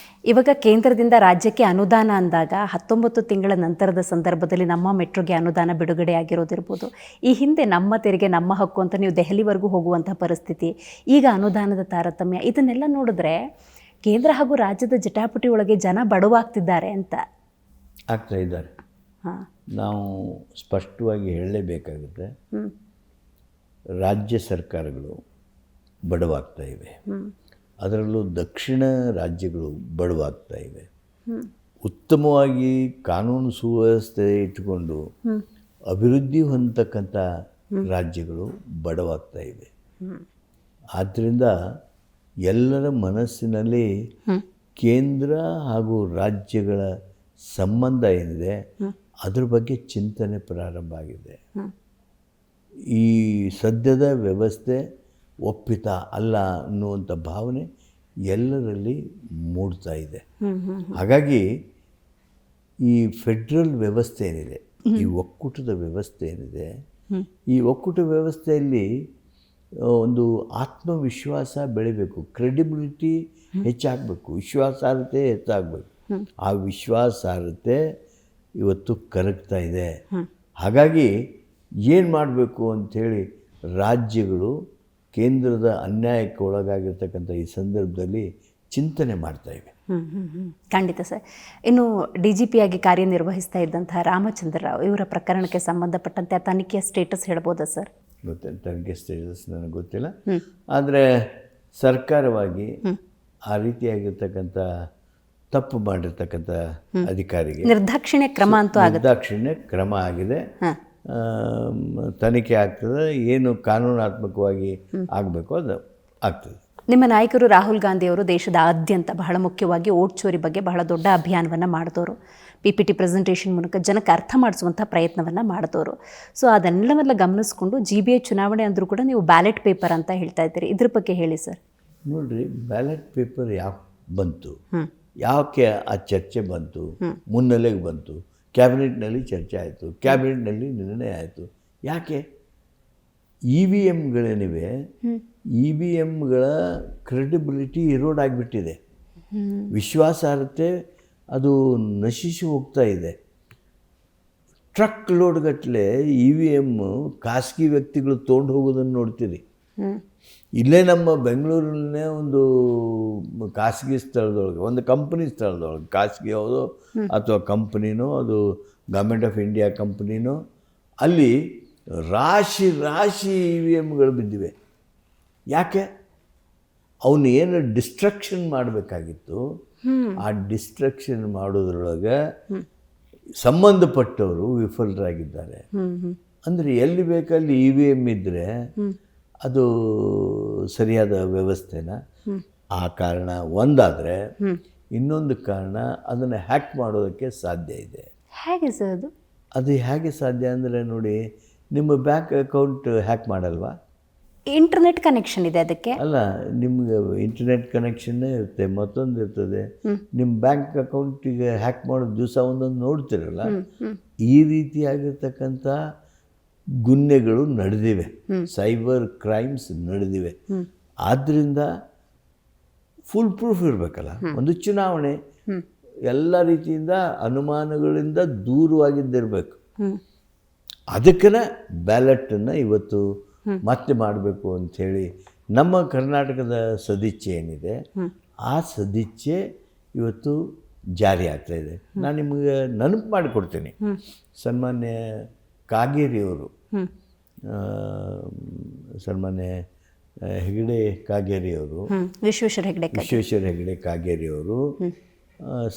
ಇವಾಗ ಕೇಂದ್ರದಿಂದ ರಾಜ್ಯಕ್ಕೆ ಅನುದಾನ ಅಂದಾಗ 19 ತಿಂಗಳ ನಂತರದ ಸಂದರ್ಭದಲ್ಲಿ ನಮ್ಮ ಮೆಟ್ರೋಗೆ ಅನುದಾನ ಬಿಡುಗಡೆ ಆಗಿರೋದಿರ್ಬೋದು. ಈ ಹಿಂದೆ ನಮ್ಮ ತೆರಿಗೆ ನಮ್ಮ ಹಕ್ಕು ಅಂತ ನೀವು ದೆಹಲಿವರೆಗೂ ಹೋಗುವಂಥ ಪರಿಸ್ಥಿತಿ, ಈಗ ಅನುದಾನದ ತಾರತಮ್ಯ, ಇದನ್ನೆಲ್ಲ ನೋಡಿದ್ರೆ ಕೇಂದ್ರ ಹಾಗೂ ರಾಜ್ಯದ ಜಟಾಪಟಿ ಒಳಗೆ ಜನ ಬಡವಾಗ್ತಿದ್ದಾರೆ ಅಂತ. ಆಗ್ತಾ ಇದ್ದಾರೆ. ನಾವು ಸ್ಪಷ್ಟವಾಗಿ ಹೇಳಲೇಬೇಕಾಗುತ್ತೆ, ರಾಜ್ಯ ಸರ್ಕಾರಗಳು ಬಡವಾಗ್ತಾ ಇವೆ. ಅದರಲ್ಲೂ ದಕ್ಷಿಣ ರಾಜ್ಯಗಳು ಬಡವಾಗ್ತಾ ಇವೆ. ಉತ್ತಮವಾಗಿ ಕಾನೂನು ಸುವ್ಯವಸ್ಥೆ ಇಟ್ಟುಕೊಂಡು ಅಭಿವೃದ್ಧಿ ಹೊಂದತಕ್ಕಂಥ ರಾಜ್ಯಗಳು ಬಡವಾಗ್ತಾ ಇವೆ. ಆದ್ದರಿಂದ ಎಲ್ಲರ ಮನಸ್ಸಿನಲ್ಲಿ ಕೇಂದ್ರ ಹಾಗೂ ರಾಜ್ಯಗಳ ಸಂಬಂಧ ಏನಿದೆ ಅದ್ರ ಬಗ್ಗೆ ಚಿಂತನೆ ಪ್ರಾರಂಭ ಆಗಿದೆ. ಈ ಸದ್ಯದ ವ್ಯವಸ್ಥೆ ಒಪ್ಪಿತ ಅಲ್ಲ ಅನ್ನುವಂಥ ಭಾವನೆ ಎಲ್ಲರಲ್ಲಿ ಮೂಡ್ತಾ ಇದೆ. ಹಾಗಾಗಿ ಈ ಫೆಡ್ರಲ್ ವ್ಯವಸ್ಥೆ ಏನಿದೆ, ಈ ಒಕ್ಕೂಟದ ವ್ಯವಸ್ಥೆ ಏನಿದೆ, ಈ ಒಕ್ಕೂಟ ವ್ಯವಸ್ಥೆಯಲ್ಲಿ ಒಂದು ಆತ್ಮವಿಶ್ವಾಸ ಬೆಳಿಬೇಕು, ಕ್ರೆಡಿಬಿಲಿಟಿ ಹೆಚ್ಚಾಗಬೇಕು, ವಿಶ್ವಾಸಾರ್ಹತೆ ಹೆಚ್ಚಾಗಬೇಕು. ಆ ವಿಶ್ವಾಸಾರ್ಹತೆ ಇವತ್ತು ಕರಗ್ತಾ ಇದೆ. ಹಾಗಾಗಿ ಏನು ಮಾಡಬೇಕು ಅಂಥೇಳಿ ರಾಜ್ಯಗಳು ಕೇಂದ್ರದ ಅನ್ಯಾಯಕ್ಕೆ ಒಳಗಾಗಿರ್ತಕ್ಕಂಥ ಈ ಸಂದರ್ಭದಲ್ಲಿ ಚಿಂತನೆ ಮಾಡ್ತಾ ಇವೆ. ಖಂಡಿತ ಸರ್. ಇನ್ನು DGP ಆಗಿ ಕಾರ್ಯನಿರ್ವಹಿಸ್ತಾ ಇದ್ದಂತಹ ರಾಮಚಂದ್ರ ರಾವ್ ಇವರ ಪ್ರಕರಣಕ್ಕೆ ಸಂಬಂಧಪಟ್ಟಂತೆ ಆ ತನಿಖೆಯ ಸ್ಟೇಟಸ್ ಹೇಳ್ಬೋದಾ ಸರ್? ಗೊತ್ತಿಲ್ಲ, ತನಿಖೆ ಸ್ಟೇಟಸ್ ನನಗೆ ಗೊತ್ತಿಲ್ಲ. ಆದರೆ ಸರ್ಕಾರವಾಗಿ ಆ ರೀತಿಯಾಗಿರ್ತಕ್ಕಂಥ ತಪ್ಪು ಮಾಡಿರ್ತಕ್ಕಂಥ ಅಧಿಕಾರಿಗೆ ನಿರ್ದಾಕ್ಷಿಣ್ಯ ಕ್ರಮ ಅಂತೂ ನಿರ್ದಾಕ್ಷಿಣ್ಯ ಕ್ರಮ ಆಗಿದೆ. ತನಿಖೆ ಆಗ್ತದೆ, ಏನು ಕಾನೂನಾತ್ಮಕವಾಗಿ ಆಗಬೇಕು ಅದು ಆಗ್ತದೆ. ನಿಮ್ಮ ನಾಯಕರು ರಾಹುಲ್ ಗಾಂಧಿ ಅವರು ದೇಶದಾದ್ಯಂತ ಬಹಳ ಮುಖ್ಯವಾಗಿ ಓಟ್ ಚೋರಿ ಬಗ್ಗೆ ಬಹಳ ದೊಡ್ಡ ಅಭಿಯಾನವನ್ನು ಮಾಡಿದವರು. PPT ಪ್ರೆಸೆಂಟೇಷನ್ ಮೂಲಕ ಜನಕ್ಕೆ ಅರ್ಥ ಮಾಡಿಸುವಂಥ ಪ್ರಯತ್ನವನ್ನು ಮಾಡಿದವರು. ಸೊ ಅದನ್ನೆಲ್ಲ ಗಮನಿಸ್ಕೊಂಡು GBI ಚುನಾವಣೆ ಅಂದರೂ ಕೂಡ ನೀವು ಬ್ಯಾಲೆಟ್ ಪೇಪರ್ ಅಂತ ಹೇಳ್ತಾ ಇದ್ದೀರಿ, ಇದ್ರ ಬಗ್ಗೆ ಹೇಳಿ ಸರ್. ನೋಡಿರಿ, ಬ್ಯಾಲೆಟ್ ಪೇಪರ್ ಯಾಕೆ ಬಂತು, ಯಾಕೆ ಆ ಚರ್ಚೆ ಬಂತು, ಮುನ್ನೆಲೆಗೆ ಬಂತು, ಕ್ಯಾಬಿನೆಟ್ನಲ್ಲಿ ಚರ್ಚೆ ಆಯಿತು, ಕ್ಯಾಬಿನೆಟ್ನಲ್ಲಿ ನಿರ್ಣಯ ಆಯಿತು. ಯಾಕೆ? EVMಗಳೇನಿವೆ, EVMಗಳ ಕ್ರೆಡಿಬಿಲಿಟಿ ಇರೋಡ್ ಆಗಿಬಿಟ್ಟಿದೆ, ವಿಶ್ವಾಸಾರ್ಹತೆ ಅದು ನಶಿಸಿ ಹೋಗ್ತಾ ಇದೆ. ಟ್ರಕ್ ಲೋಡ್ಗಟ್ಟಲೆ EVM ಖಾಸಗಿ ವ್ಯಕ್ತಿಗಳು ತೊಗೊಂಡು ಹೋಗೋದನ್ನು ನೋಡ್ತೀರಿ. ಇಲ್ಲೇ ನಮ್ಮ ಬೆಂಗಳೂರಲ್ಲೇ ಒಂದು ಖಾಸಗಿ ಸ್ಥಳದೊಳಗೆ, ಒಂದು ಕಂಪ್ನಿ ಸ್ಥಳದೊಳಗೆ, ಖಾಸಗಿ ಯಾವುದೋ ಅಥವಾ ಕಂಪ್ನಿನೋ, ಅದು ಗೌರ್ಮೆಂಟ್ ಆಫ್ ಇಂಡಿಯಾ ಕಂಪ್ನಿನೋ, ಅಲ್ಲಿ ರಾಶಿ EVMಗಳು ಬಿದ್ದಿವೆ. ಯಾಕೆ? ಅವನು ಏನು ಡಿಸ್ಟ್ರಕ್ಷನ್ ಮಾಡಬೇಕಾಗಿತ್ತು, ಆ ಡಿಸ್ಟ್ರಕ್ಷನ್ ಮಾಡೋದ್ರೊಳಗೆ ಸಂಬಂಧಪಟ್ಟವರು ವಿಫಲರಾಗಿದ್ದಾರೆ. ಅಂದರೆ ಎಲ್ಲಿ ಬೇಕಲ್ಲಿ EVM ಇದ್ದರೆ ಅದು ಸರಿಯಾದ ವ್ಯವಸ್ಥೆನ. ಆ ಕಾರಣ ಒಂದಾದರೆ, ಇನ್ನೊಂದು ಕಾರಣ ಅದನ್ನು ಹ್ಯಾಕ್ ಮಾಡೋದಕ್ಕೆ ಸಾಧ್ಯ ಇದೆ. ಹೇಗೆ ಸರ್ ಅದು ಹೇಗೆ ಸಾಧ್ಯ ಅಂದರೆ, ನೋಡಿ, ನಿಮ್ಮ ಬ್ಯಾಂಕ್ ಅಕೌಂಟ್ ಹ್ಯಾಕ್ ಮಾಡಲ್ವಾ? ಇಂಟರ್ನೆಟ್ ಕನೆಕ್ಷನ್ ಇದೆ ಅದಕ್ಕೆ. ಅಲ್ಲ, ನಿಮ್ಗೆ ಇಂಟರ್ನೆಟ್ ಕನೆಕ್ಷನ್ನೇ ಇರುತ್ತೆ, ಮತ್ತೊಂದು ಇರ್ತದೆ. ನಿಮ್ಮ ಬ್ಯಾಂಕ್ ಅಕೌಂಟಿಗೆ ಹ್ಯಾಕ್ ಮಾಡೋದು ದಿವಸ ಒಂದೊಂದು ನೋಡ್ತಿರಲ್ಲ. ಈ ರೀತಿಯಾಗಿರ್ತಕ್ಕಂಥ ಗುನ್ನೆಗಳು ನಡೆದಿವೆ, ಸೈಬರ್ ಕ್ರೈಮ್ಸ್ ನಡೆದಿವೆ. ಆದ್ದರಿಂದ ಫುಲ್ ಪ್ರೂಫ್ ಇರಬೇಕಲ್ಲ. ಒಂದು ಚುನಾವಣೆ ಎಲ್ಲ ರೀತಿಯಿಂದ ಅನುಮಾನಗಳಿಂದ ದೂರವಾಗಿದ್ದಿರಬೇಕು. ಅದಕ್ಕೆ ಬ್ಯಾಲೆಟನ್ನು ಇವತ್ತು ಮತ್ತೆ ಮಾಡಬೇಕು ಅಂಥೇಳಿ ನಮ್ಮ ಕರ್ನಾಟಕದ ಸದಿಚ್ಛೆ ಏನಿದೆ, ಆ ಸದಿಚ್ಛೆ ಇವತ್ತು ಜಾರಿ ಆಗ್ತಾಯಿದೆ. ನಾನು ನಿಮಗೆ ನೆನಪು ಮಾಡಿಕೊಡ್ತೀನಿ. ಸನ್ಮಾನ್ಯ ಕಾಗೇರಿಯವರು, ಸನ್ಮಾನ್ಯ ಹೆಗಡೆ ಕಾಗೇರಿಯವರು, ವಿಶ್ವೇಶ್ವರ ಹೆಗಡೆ ಕಾಗೇರಿಯವರು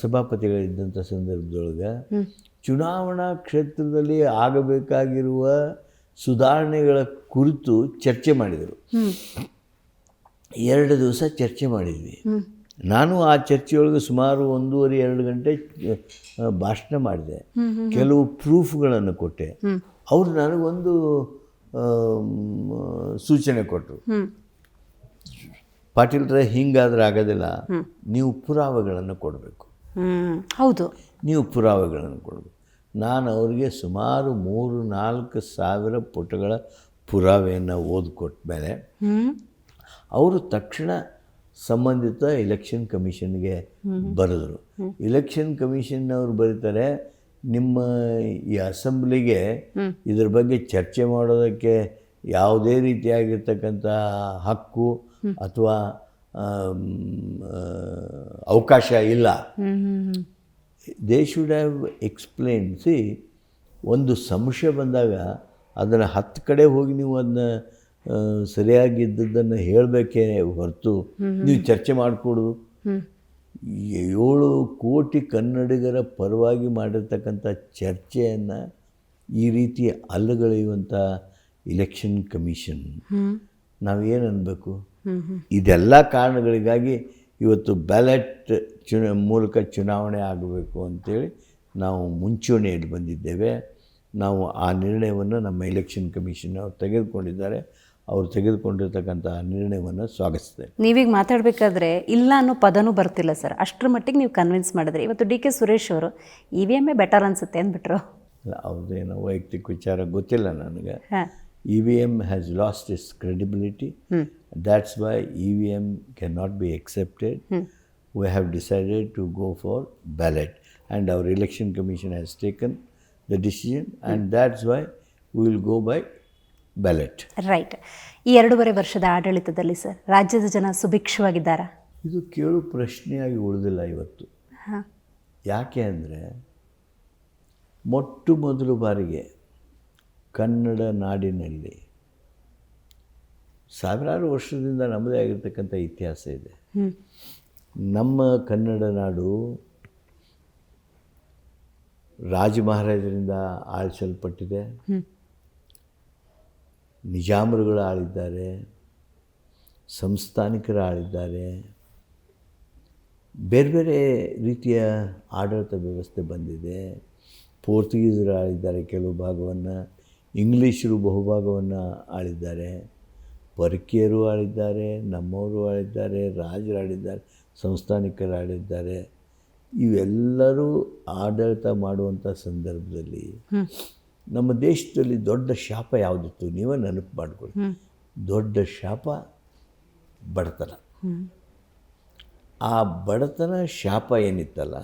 ಸಭಾಪತಿಗಳಿದ್ದಂಥ ಸಂದರ್ಭದೊಳಗೆ ಚುನಾವಣಾ ಕ್ಷೇತ್ರದಲ್ಲಿ ಆಗಬೇಕಾಗಿರುವ ಸುಧಾರಣೆಗಳ ಕುರಿತು ಚರ್ಚೆ ಮಾಡಿದರು. 2 ದಿವಸ ಚರ್ಚೆ ಮಾಡಿದ್ವಿ. ನಾನು ಆ ಚರ್ಚೆಯೊಳಗೆ ಸುಮಾರು 1.5-2 ಗಂಟೆ ಭಾಷಣ ಮಾಡಿದೆ. ಕೆಲವು ಪ್ರೂಫ್ಗಳನ್ನು ಕೊಟ್ಟೆ. ಅವರು ನನಗೊಂದು ಸೂಚನೆ ಕೊಟ್ಟರು. ಪಾಟೀಲ್ರೆ, ಹಿಂಗಾದ್ರೆ ಆಗೋದಿಲ್ಲ, ನೀವು ಪುರಾವೆಗಳನ್ನು ಕೊಡಬೇಕು. ಹೌದು, ನೀವು ಪುರಾವೆಗಳನ್ನು ಕೊಡಬೇಕು. ನಾನು ಅವರಿಗೆ ಸುಮಾರು 3-4 ಸಾವಿರ ಪುಟಗಳ ಪುರಾವೆಯನ್ನು ಓದಿಕೊಟ್ಟ ಮೇಲೆ ಅವರು ತಕ್ಷಣ ಸಂಬಂಧಿತ ಇಲೆಕ್ಷನ್ ಕಮಿಷನ್ಗೆ ಬರೆದರು. ಇಲೆಕ್ಷನ್ ಕಮಿಷನ್ನವರು ಬರೀತಾರೆ, ನಿಮ್ಮ ಈ ಅಸೆಂಬ್ಲಿಗೆ ಇದ್ರ ಬಗ್ಗೆ ಚರ್ಚೆ ಮಾಡೋದಕ್ಕೆ ಯಾವುದೇ ರೀತಿಯಾಗಿರ್ತಕ್ಕಂಥ ಹಕ್ಕು ಅಥವಾ ಅವಕಾಶ ಇಲ್ಲ. They should have explain. C, ಒಂದು ಸಂಶಯ ಬಂದಾಗ ಅದನ್ನು 10 ಕಡೆ ಹೋಗಿ ನೀವು ಅದನ್ನ ಸರಿಯಾಗಿದ್ದದ್ದನ್ನು ಹೇಳಬೇಕೇ ಹೊರತು ನೀವು ಚರ್ಚೆ ಮಾಡಿಕೊಡೋದು. 7 ಕೋಟಿ ಕನ್ನಡಿಗರ ಪರವಾಗಿ ಮಾಡಿರ್ತಕ್ಕಂಥ ಚರ್ಚೆಯನ್ನು ಈ ರೀತಿ ಅಲ್ಲಗಳೆಯುವಂಥ ಇಲೆಕ್ಷನ್ ಕಮಿಷನ್ ನಾವೇನು ಅನ್ಬೇಕು? ಇದೆಲ್ಲ ಕಾರಣಗಳಿಗಾಗಿ ಇವತ್ತು ಬ್ಯಾಲೆಟ್ ಮೂಲಕ ಚುನಾವಣೆ ಆಗಬೇಕು ಅಂಥೇಳಿ ನಾವು ಮುಂಚೂಣಿಯಲ್ಲಿ ಬಂದಿದ್ದೇವೆ. ನಾವು ಆ ನಿರ್ಣಯವನ್ನು ನಮ್ಮ ಇಲೆಕ್ಷನ್ ಕಮಿಷನ್ ಅವರು ತೆಗೆದುಕೊಂಡಿದ್ದಾರೆ. ಅವರು ತೆಗೆದುಕೊಂಡಿರ್ತಕ್ಕಂಥ ನಿರ್ಣಯವನ್ನು ಸ್ವಾಗತಿಸ್ತೇವೆ. ನೀವೀಗ ಮಾತಾಡಬೇಕಾದ್ರೆ ಇಲ್ಲ ಅನ್ನೋ ಪದನೂ ಬರ್ತಿಲ್ಲ ಸರ್. ಅಷ್ಟರ ಮಟ್ಟಿಗೆ ನೀವು ಕನ್ವಿನ್ಸ್ ಮಾಡಿದ್ರಿ. ಇವತ್ತು DK ಸುರೇಶ್ ಅವರು EVM ಬೆಟರ್ ಅನಿಸುತ್ತೆ ಅಂದ್ಬಿಟ್ರು. ಅವ್ರದ್ದೇನೋ ವೈಯಕ್ತಿಕ ವಿಚಾರ ಗೊತ್ತಿಲ್ಲ ನನಗೆ. EVM has lost its credibility. That's why EVM cannot be accepted. We have decided to go for ballot, and our election commission has taken the decision, and that's why we will go by ballot. Right. ಈ 2.5 ವರ್ಷದ ಆಡಳಿತದಲ್ಲಿ sir ರಾಜ್ಯದ ಜನ ಸುಭಿಕ್ಷವಾಗಿದ್ದಾರಾ? ಇದು ಕೇಳು ಪ್ರಶ್ನೆಯಾಗಿ ಉಳಿದಿಲ್ಲ ಇವತ್ತು. ಯಾಕೆ ಅಂದರೆ, ಮೊಟ್ಟ ಮೊದಲು ಬಾರಿಗೆ ಕನ್ನಡ ನಾಡಿನಲ್ಲಿ ಸಾವಿರಾರು ವರ್ಷದಿಂದ ನಮ್ಮದೇ ಆಗಿರ್ತಕ್ಕಂಥ ಇತಿಹಾಸ ಇದೆ. ನಮ್ಮ ಕನ್ನಡ ನಾಡು ರಾಜ ಮಹಾರಾಜರಿಂದ ಆಳಿಸಲ್ಪಟ್ಟಿದೆ. ನಿಜಾಮರುಗಳು ಆಳಿದ್ದಾರೆ, ಸಂಸ್ಥಾನಿಕರು ಆಳಿದ್ದಾರೆ, ಬೇರೆ ಬೇರೆ ರೀತಿಯ ಆಡಳಿತ ವ್ಯವಸ್ಥೆ ಬಂದಿದೆ. ಪೋರ್ಚುಗೀಸರು ಆಳಿದ್ದಾರೆ ಕೆಲವು ಭಾಗವನ್ನು, ಇಂಗ್ಲೀಷರು ಬಹುಭಾಗವನ್ನು ಆಳಿದ್ದಾರೆ, ಪರಕೀಯರು ಆಳಿದ್ದಾರೆ, ನಮ್ಮವರು ಆಳಿದ್ದಾರೆ, ರಾಜರು ಆಳಿದ್ದಾರೆ, ಸಂಸ್ಥಾನಿಕರು ಆಳಿದ್ದಾರೆ. ಇವೆಲ್ಲರೂ ಆಡಳಿತ ಮಾಡುವಂಥ ಸಂದರ್ಭದಲ್ಲಿ ನಮ್ಮ ದೇಶದಲ್ಲಿ ದೊಡ್ಡ ಶಾಪ ಯಾವುದಿತ್ತು ನೀವೇ ನೆನಪು ಮಾಡಿಕೊಳ್ಳಿ. ದೊಡ್ಡ ಶಾಪ ಬಡತನ. ಆ ಬಡತನ ಶಾಪ ಏನಿತ್ತಲ್ಲ,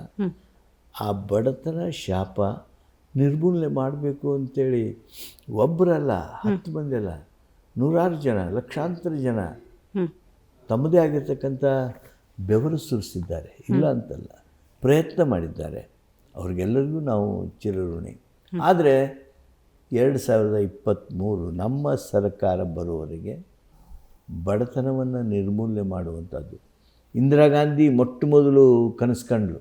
ಆ ಬಡತನ ಶಾಪ ನಿರ್ಮೂಲನೆ ಮಾಡಬೇಕು ಅಂತೇಳಿ ಒಬ್ಬರಲ್ಲ, 10 ಮಂದಿ ಅಲ್ಲ, ನೂರಾರು ಜನ, ಲಕ್ಷಾಂತರ ಜನ ತಮ್ಮದೇ ಆಗಿರ್ತಕ್ಕಂಥ ಬೆವರು ಸುರಿಸಿದ್ದಾರೆ. ಇಲ್ಲ ಅಂತಲ್ಲ, ಪ್ರಯತ್ನ ಮಾಡಿದ್ದಾರೆ. ಅವ್ರಿಗೆಲ್ಲರಿಗೂ ನಾವು ಚಿರಋಣಿ. ಆದರೆ 2023 ನಮ್ಮ ಸರ್ಕಾರ ಬರುವವರೆಗೆ ಬಡತನವನ್ನು ನಿರ್ಮೂಲನೆ ಮಾಡುವಂಥದ್ದು. ಇಂದಿರಾ ಗಾಂಧಿ ಮೊಟ್ಟ ಮೊದಲು ಕನಸು ಕಂಡಳು,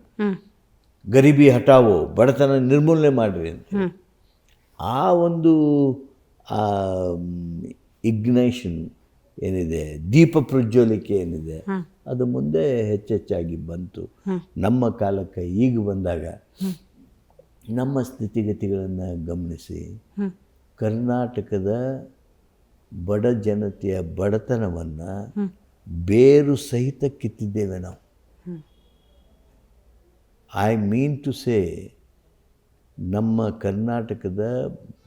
ಗರೀಬಿ ಹಟಾವೋ, ಬಡತನ ನಿರ್ಮೂಲನೆ ಮಾಡಿರಿ ಅಂತ. ಆ ಒಂದು ಇಗ್ನೈಷನ್ ಏನಿದೆ, ದೀಪ ಪ್ರಜ್ವಲಿಕೆ ಏನಿದೆ, ಅದು ಮುಂದೆ ಹೆಚ್ಚೆಚ್ಚಾಗಿ ಬಂತು. ನಮ್ಮ ಕಾಲಕ್ಕೆ ಈಗ ಬಂದಾಗ ನಮ್ಮ ಸ್ಥಿತಿಗತಿಗಳನ್ನು ಗಮನಿಸಿ ಕರ್ನಾಟಕದ ಬಡ ಜನತೆಯ ಬಡತನವನ್ನು ಬೇರು ಸಹಿತ ಕಿತ್ತಿದ್ದೇವೆ ನಾವು. ಐ ಮೀನ್ ಟು ಸೇ, ನಮ್ಮ ಕರ್ನಾಟಕದ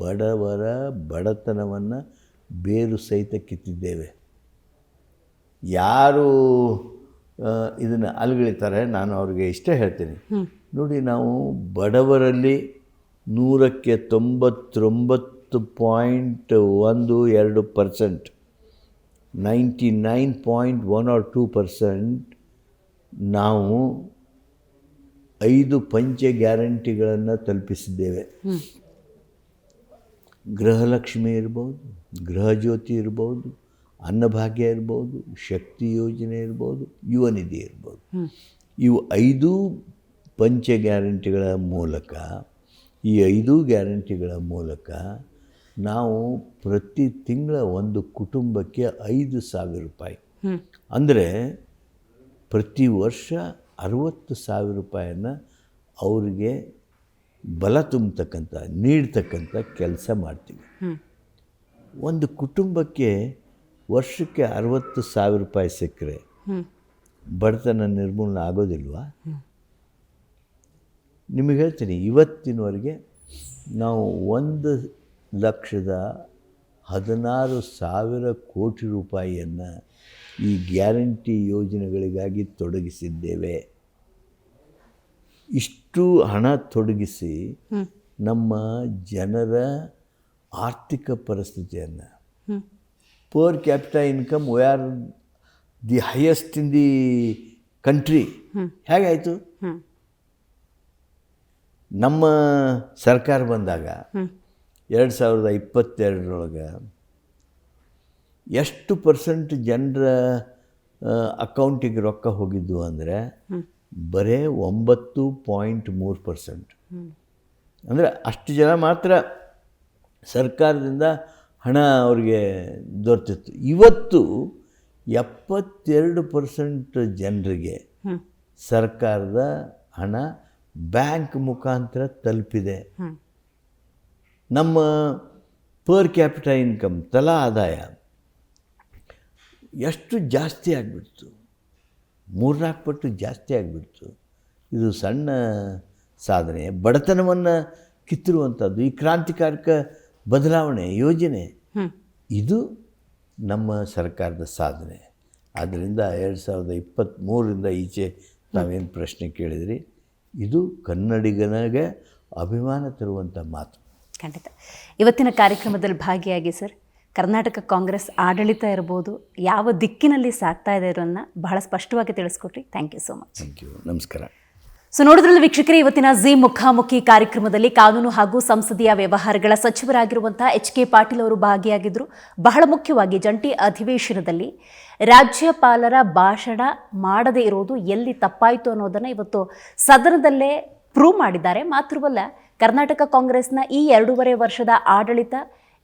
ಬಡವರ ಬಡತನವನ್ನು ಬೇರು ಸಹಿತ ಕಿತ್ತಿದ್ದೇವೆ. ಯಾರು ಇದನ್ನು ಅಲ್ಗಳಿತಾರೆ, ನಾನು ಅವ್ರಿಗೆ ಇಷ್ಟೇ ಹೇಳ್ತೀನಿ, ನೋಡಿ, ನಾವು ಬಡವರಲ್ಲಿ 100ಕ್ಕೆ 99.12%, 99.1 or 2% ನಾವು 5 ಪಂಚ ಗ್ಯಾರಂಟಿಗಳನ್ನು ತಲುಪಿಸಿದ್ದೇವೆ. ಗೃಹಲಕ್ಷ್ಮಿ ಇರ್ಬೋದು, ಗೃಹಜ್ಯೋತಿ ಇರ್ಬೋದು, ಅನ್ನಭಾಗ್ಯ ಇರ್ಬೋದು, ಶಕ್ತಿ ಯೋಜನೆ ಇರ್ಬೋದು, ಯುವ ನಿಧಿ ಇರ್ಬೋದು. ಇವು 5 ಪಂಚ ಗ್ಯಾರಂಟಿಗಳ ಮೂಲಕ, ಈ 5 ಗ್ಯಾರಂಟಿಗಳ ಮೂಲಕ ನಾವು ಪ್ರತಿ ತಿಂಗಳ ಒಂದು ಕುಟುಂಬಕ್ಕೆ 5,000 ರೂಪಾಯಿ, ಅಂದರೆ ಪ್ರತಿ ವರ್ಷ 60,000 ರೂಪಾಯಿಯನ್ನು ಅವರಿಗೆ ಬಲ ತುಂಬತಕ್ಕಂಥ, ನೀಡ್ತಕ್ಕಂಥ ಕೆಲಸ ಮಾಡ್ತೀವಿ. ಒಂದು ಕುಟುಂಬಕ್ಕೆ ವರ್ಷಕ್ಕೆ 60,000 ರೂಪಾಯಿ ಸಿಕ್ಕರೆ ಬಡತನ ನಿರ್ಮೂಲನೆ ಆಗೋದಿಲ್ವಾ? ನಿಮಗೆ ಹೇಳ್ತೀನಿ, ಇವತ್ತಿನವರೆಗೆ ನಾವು 1,16,000 ಕೋಟಿ ರೂಪಾಯಿಯನ್ನು ಈ ಗ್ಯಾರಂಟಿ ಯೋಜನೆಗಳಿಗಾಗಿ ತೊಡಗಿಸಿದ್ದೇವೆ. ಇಷ್ಟು ಹಣ ತೊಡಗಿಸಿ ನಮ್ಮ ಜನರ ಆರ್ಥಿಕ ಪರಿಸ್ಥಿತಿಯನ್ನು, per capital income we are the highest in the country. ಹೇಗಾಯಿತು? ನಮ್ಮ ಸರ್ಕಾರ ಬಂದಾಗ 2022 ಎಷ್ಟು ಪರ್ಸೆಂಟ್ ಜನರ ಅಕೌಂಟಿಗೆ ರೊಕ್ಕ ಹೋಗಿದ್ದು ಅಂದರೆ ಬರೇ 9.3%. ಅಂದರೆ ಅಷ್ಟು ಜನ ಮಾತ್ರ ಸರ್ಕಾರದಿಂದ ಹಣ ಅವ್ರಿಗೆ ದೊರೆತಿತ್ತು. ಇವತ್ತು 72% ಜನರಿಗೆ ಸರ್ಕಾರದ ಹಣ ಬ್ಯಾಂಕ್ ಮುಖಾಂತರ ತಲುಪಿದೆ. ನಮ್ಮ ಪರ್ ಕ್ಯಾಪಿಟಲ್ ಇನ್ಕಮ್, ತಲಾ ಆದಾಯ ಎಷ್ಟು ಜಾಸ್ತಿ ಆಗಿಬಿಡ್ತು, 3-4 ಪಟ್ಟು ಜಾಸ್ತಿ ಆಗಿಬಿಡ್ತು. ಇದು ಸಣ್ಣ ಸಾಧನೆ, ಬಡತನವನ್ನು ಕಿತ್ತಿರುವಂಥದ್ದು, ಈ ಕ್ರಾಂತಿಕಾರಕ ಬದಲಾವಣೆ ಯೋಜನೆ, ಇದು ನಮ್ಮ ಸರ್ಕಾರದ ಸಾಧನೆ. ಆದ್ದರಿಂದ 2023ರಿಂದ ಈಚೆ ನಾವೇನು ಪ್ರಶ್ನೆ ಕೇಳಿದ್ರಿ, ಇದು ಕನ್ನಡಿಗನಿಗೆ ಅಭಿಮಾನ ತರುವಂಥ ಮಾತು. ಖಂಡಿತ. ಇವತ್ತಿನ ಕಾರ್ಯಕ್ರಮದಲ್ಲಿ ಭಾಗಿಯಾಗಿ ಸರ್, ಕರ್ನಾಟಕ ಕಾಂಗ್ರೆಸ್ ಆಡಳಿತ ಇರ್ಬೋದು, ಯಾವ ದಿಕ್ಕಿನಲ್ಲಿ ಸಾಗ್ತಾ ಇದೆ ಅನ್ನೋದನ್ನು ಬಹಳ ಸ್ಪಷ್ಟವಾಗಿ ತಿಳಿಸ್ಕೊಟ್ರಿ. Thank you so much. Thank you. ನಮಸ್ಕಾರ. ಸೊ ನೋಡಿದ್ರಲ್ಲ ವೀಕ್ಷಕರೇ, ಇವತ್ತಿನ ಜಿ ಮುಖಾಮುಖಿ ಕಾರ್ಯಕ್ರಮದಲ್ಲಿ ಕಾನೂನು ಹಾಗೂ ಸಂಸದೀಯ ವ್ಯವಹಾರಗಳ ಸಚಿವರಾಗಿರುವಂತಹ HK ಪಾಟೀಲ್ ಅವರು ಭಾಗಿಯಾಗಿದ್ದರು. ಬಹಳ ಮುಖ್ಯವಾಗಿ ಜಂಟಿ ಅಧಿವೇಶನದಲ್ಲಿ ರಾಜ್ಯಪಾಲರ ಭಾಷಣ ಮಾಡದೇ ಇರೋದು ಎಲ್ಲಿ ತಪ್ಪಾಯಿತು ಅನ್ನೋದನ್ನು ಇವತ್ತು ಸದನದಲ್ಲೇ ಪ್ರೂವ್ ಮಾಡಿದ್ದಾರೆ. ಮಾತ್ರವಲ್ಲ, ಕರ್ನಾಟಕ ಕಾಂಗ್ರೆಸ್ನ ಈ 2.5 ವರ್ಷದ ಆಡಳಿತ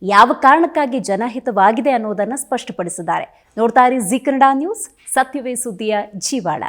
ಯಾವ ಕಾರಣಕ್ಕಾಗಿ ಜನಹಿತವಾಗಿದೆ ಅನ್ನೋದನ್ನು ಸ್ಪಷ್ಟಪಡಿಸಿದ್ದಾರೆ. ನೋಡ್ತಾ ಇರಿ ಜಿ ಕನ್ನಡ ನ್ಯೂಸ್, ಸತ್ಯವೇ ಸುದ್ದಿಯ ಜೀವಾಳ.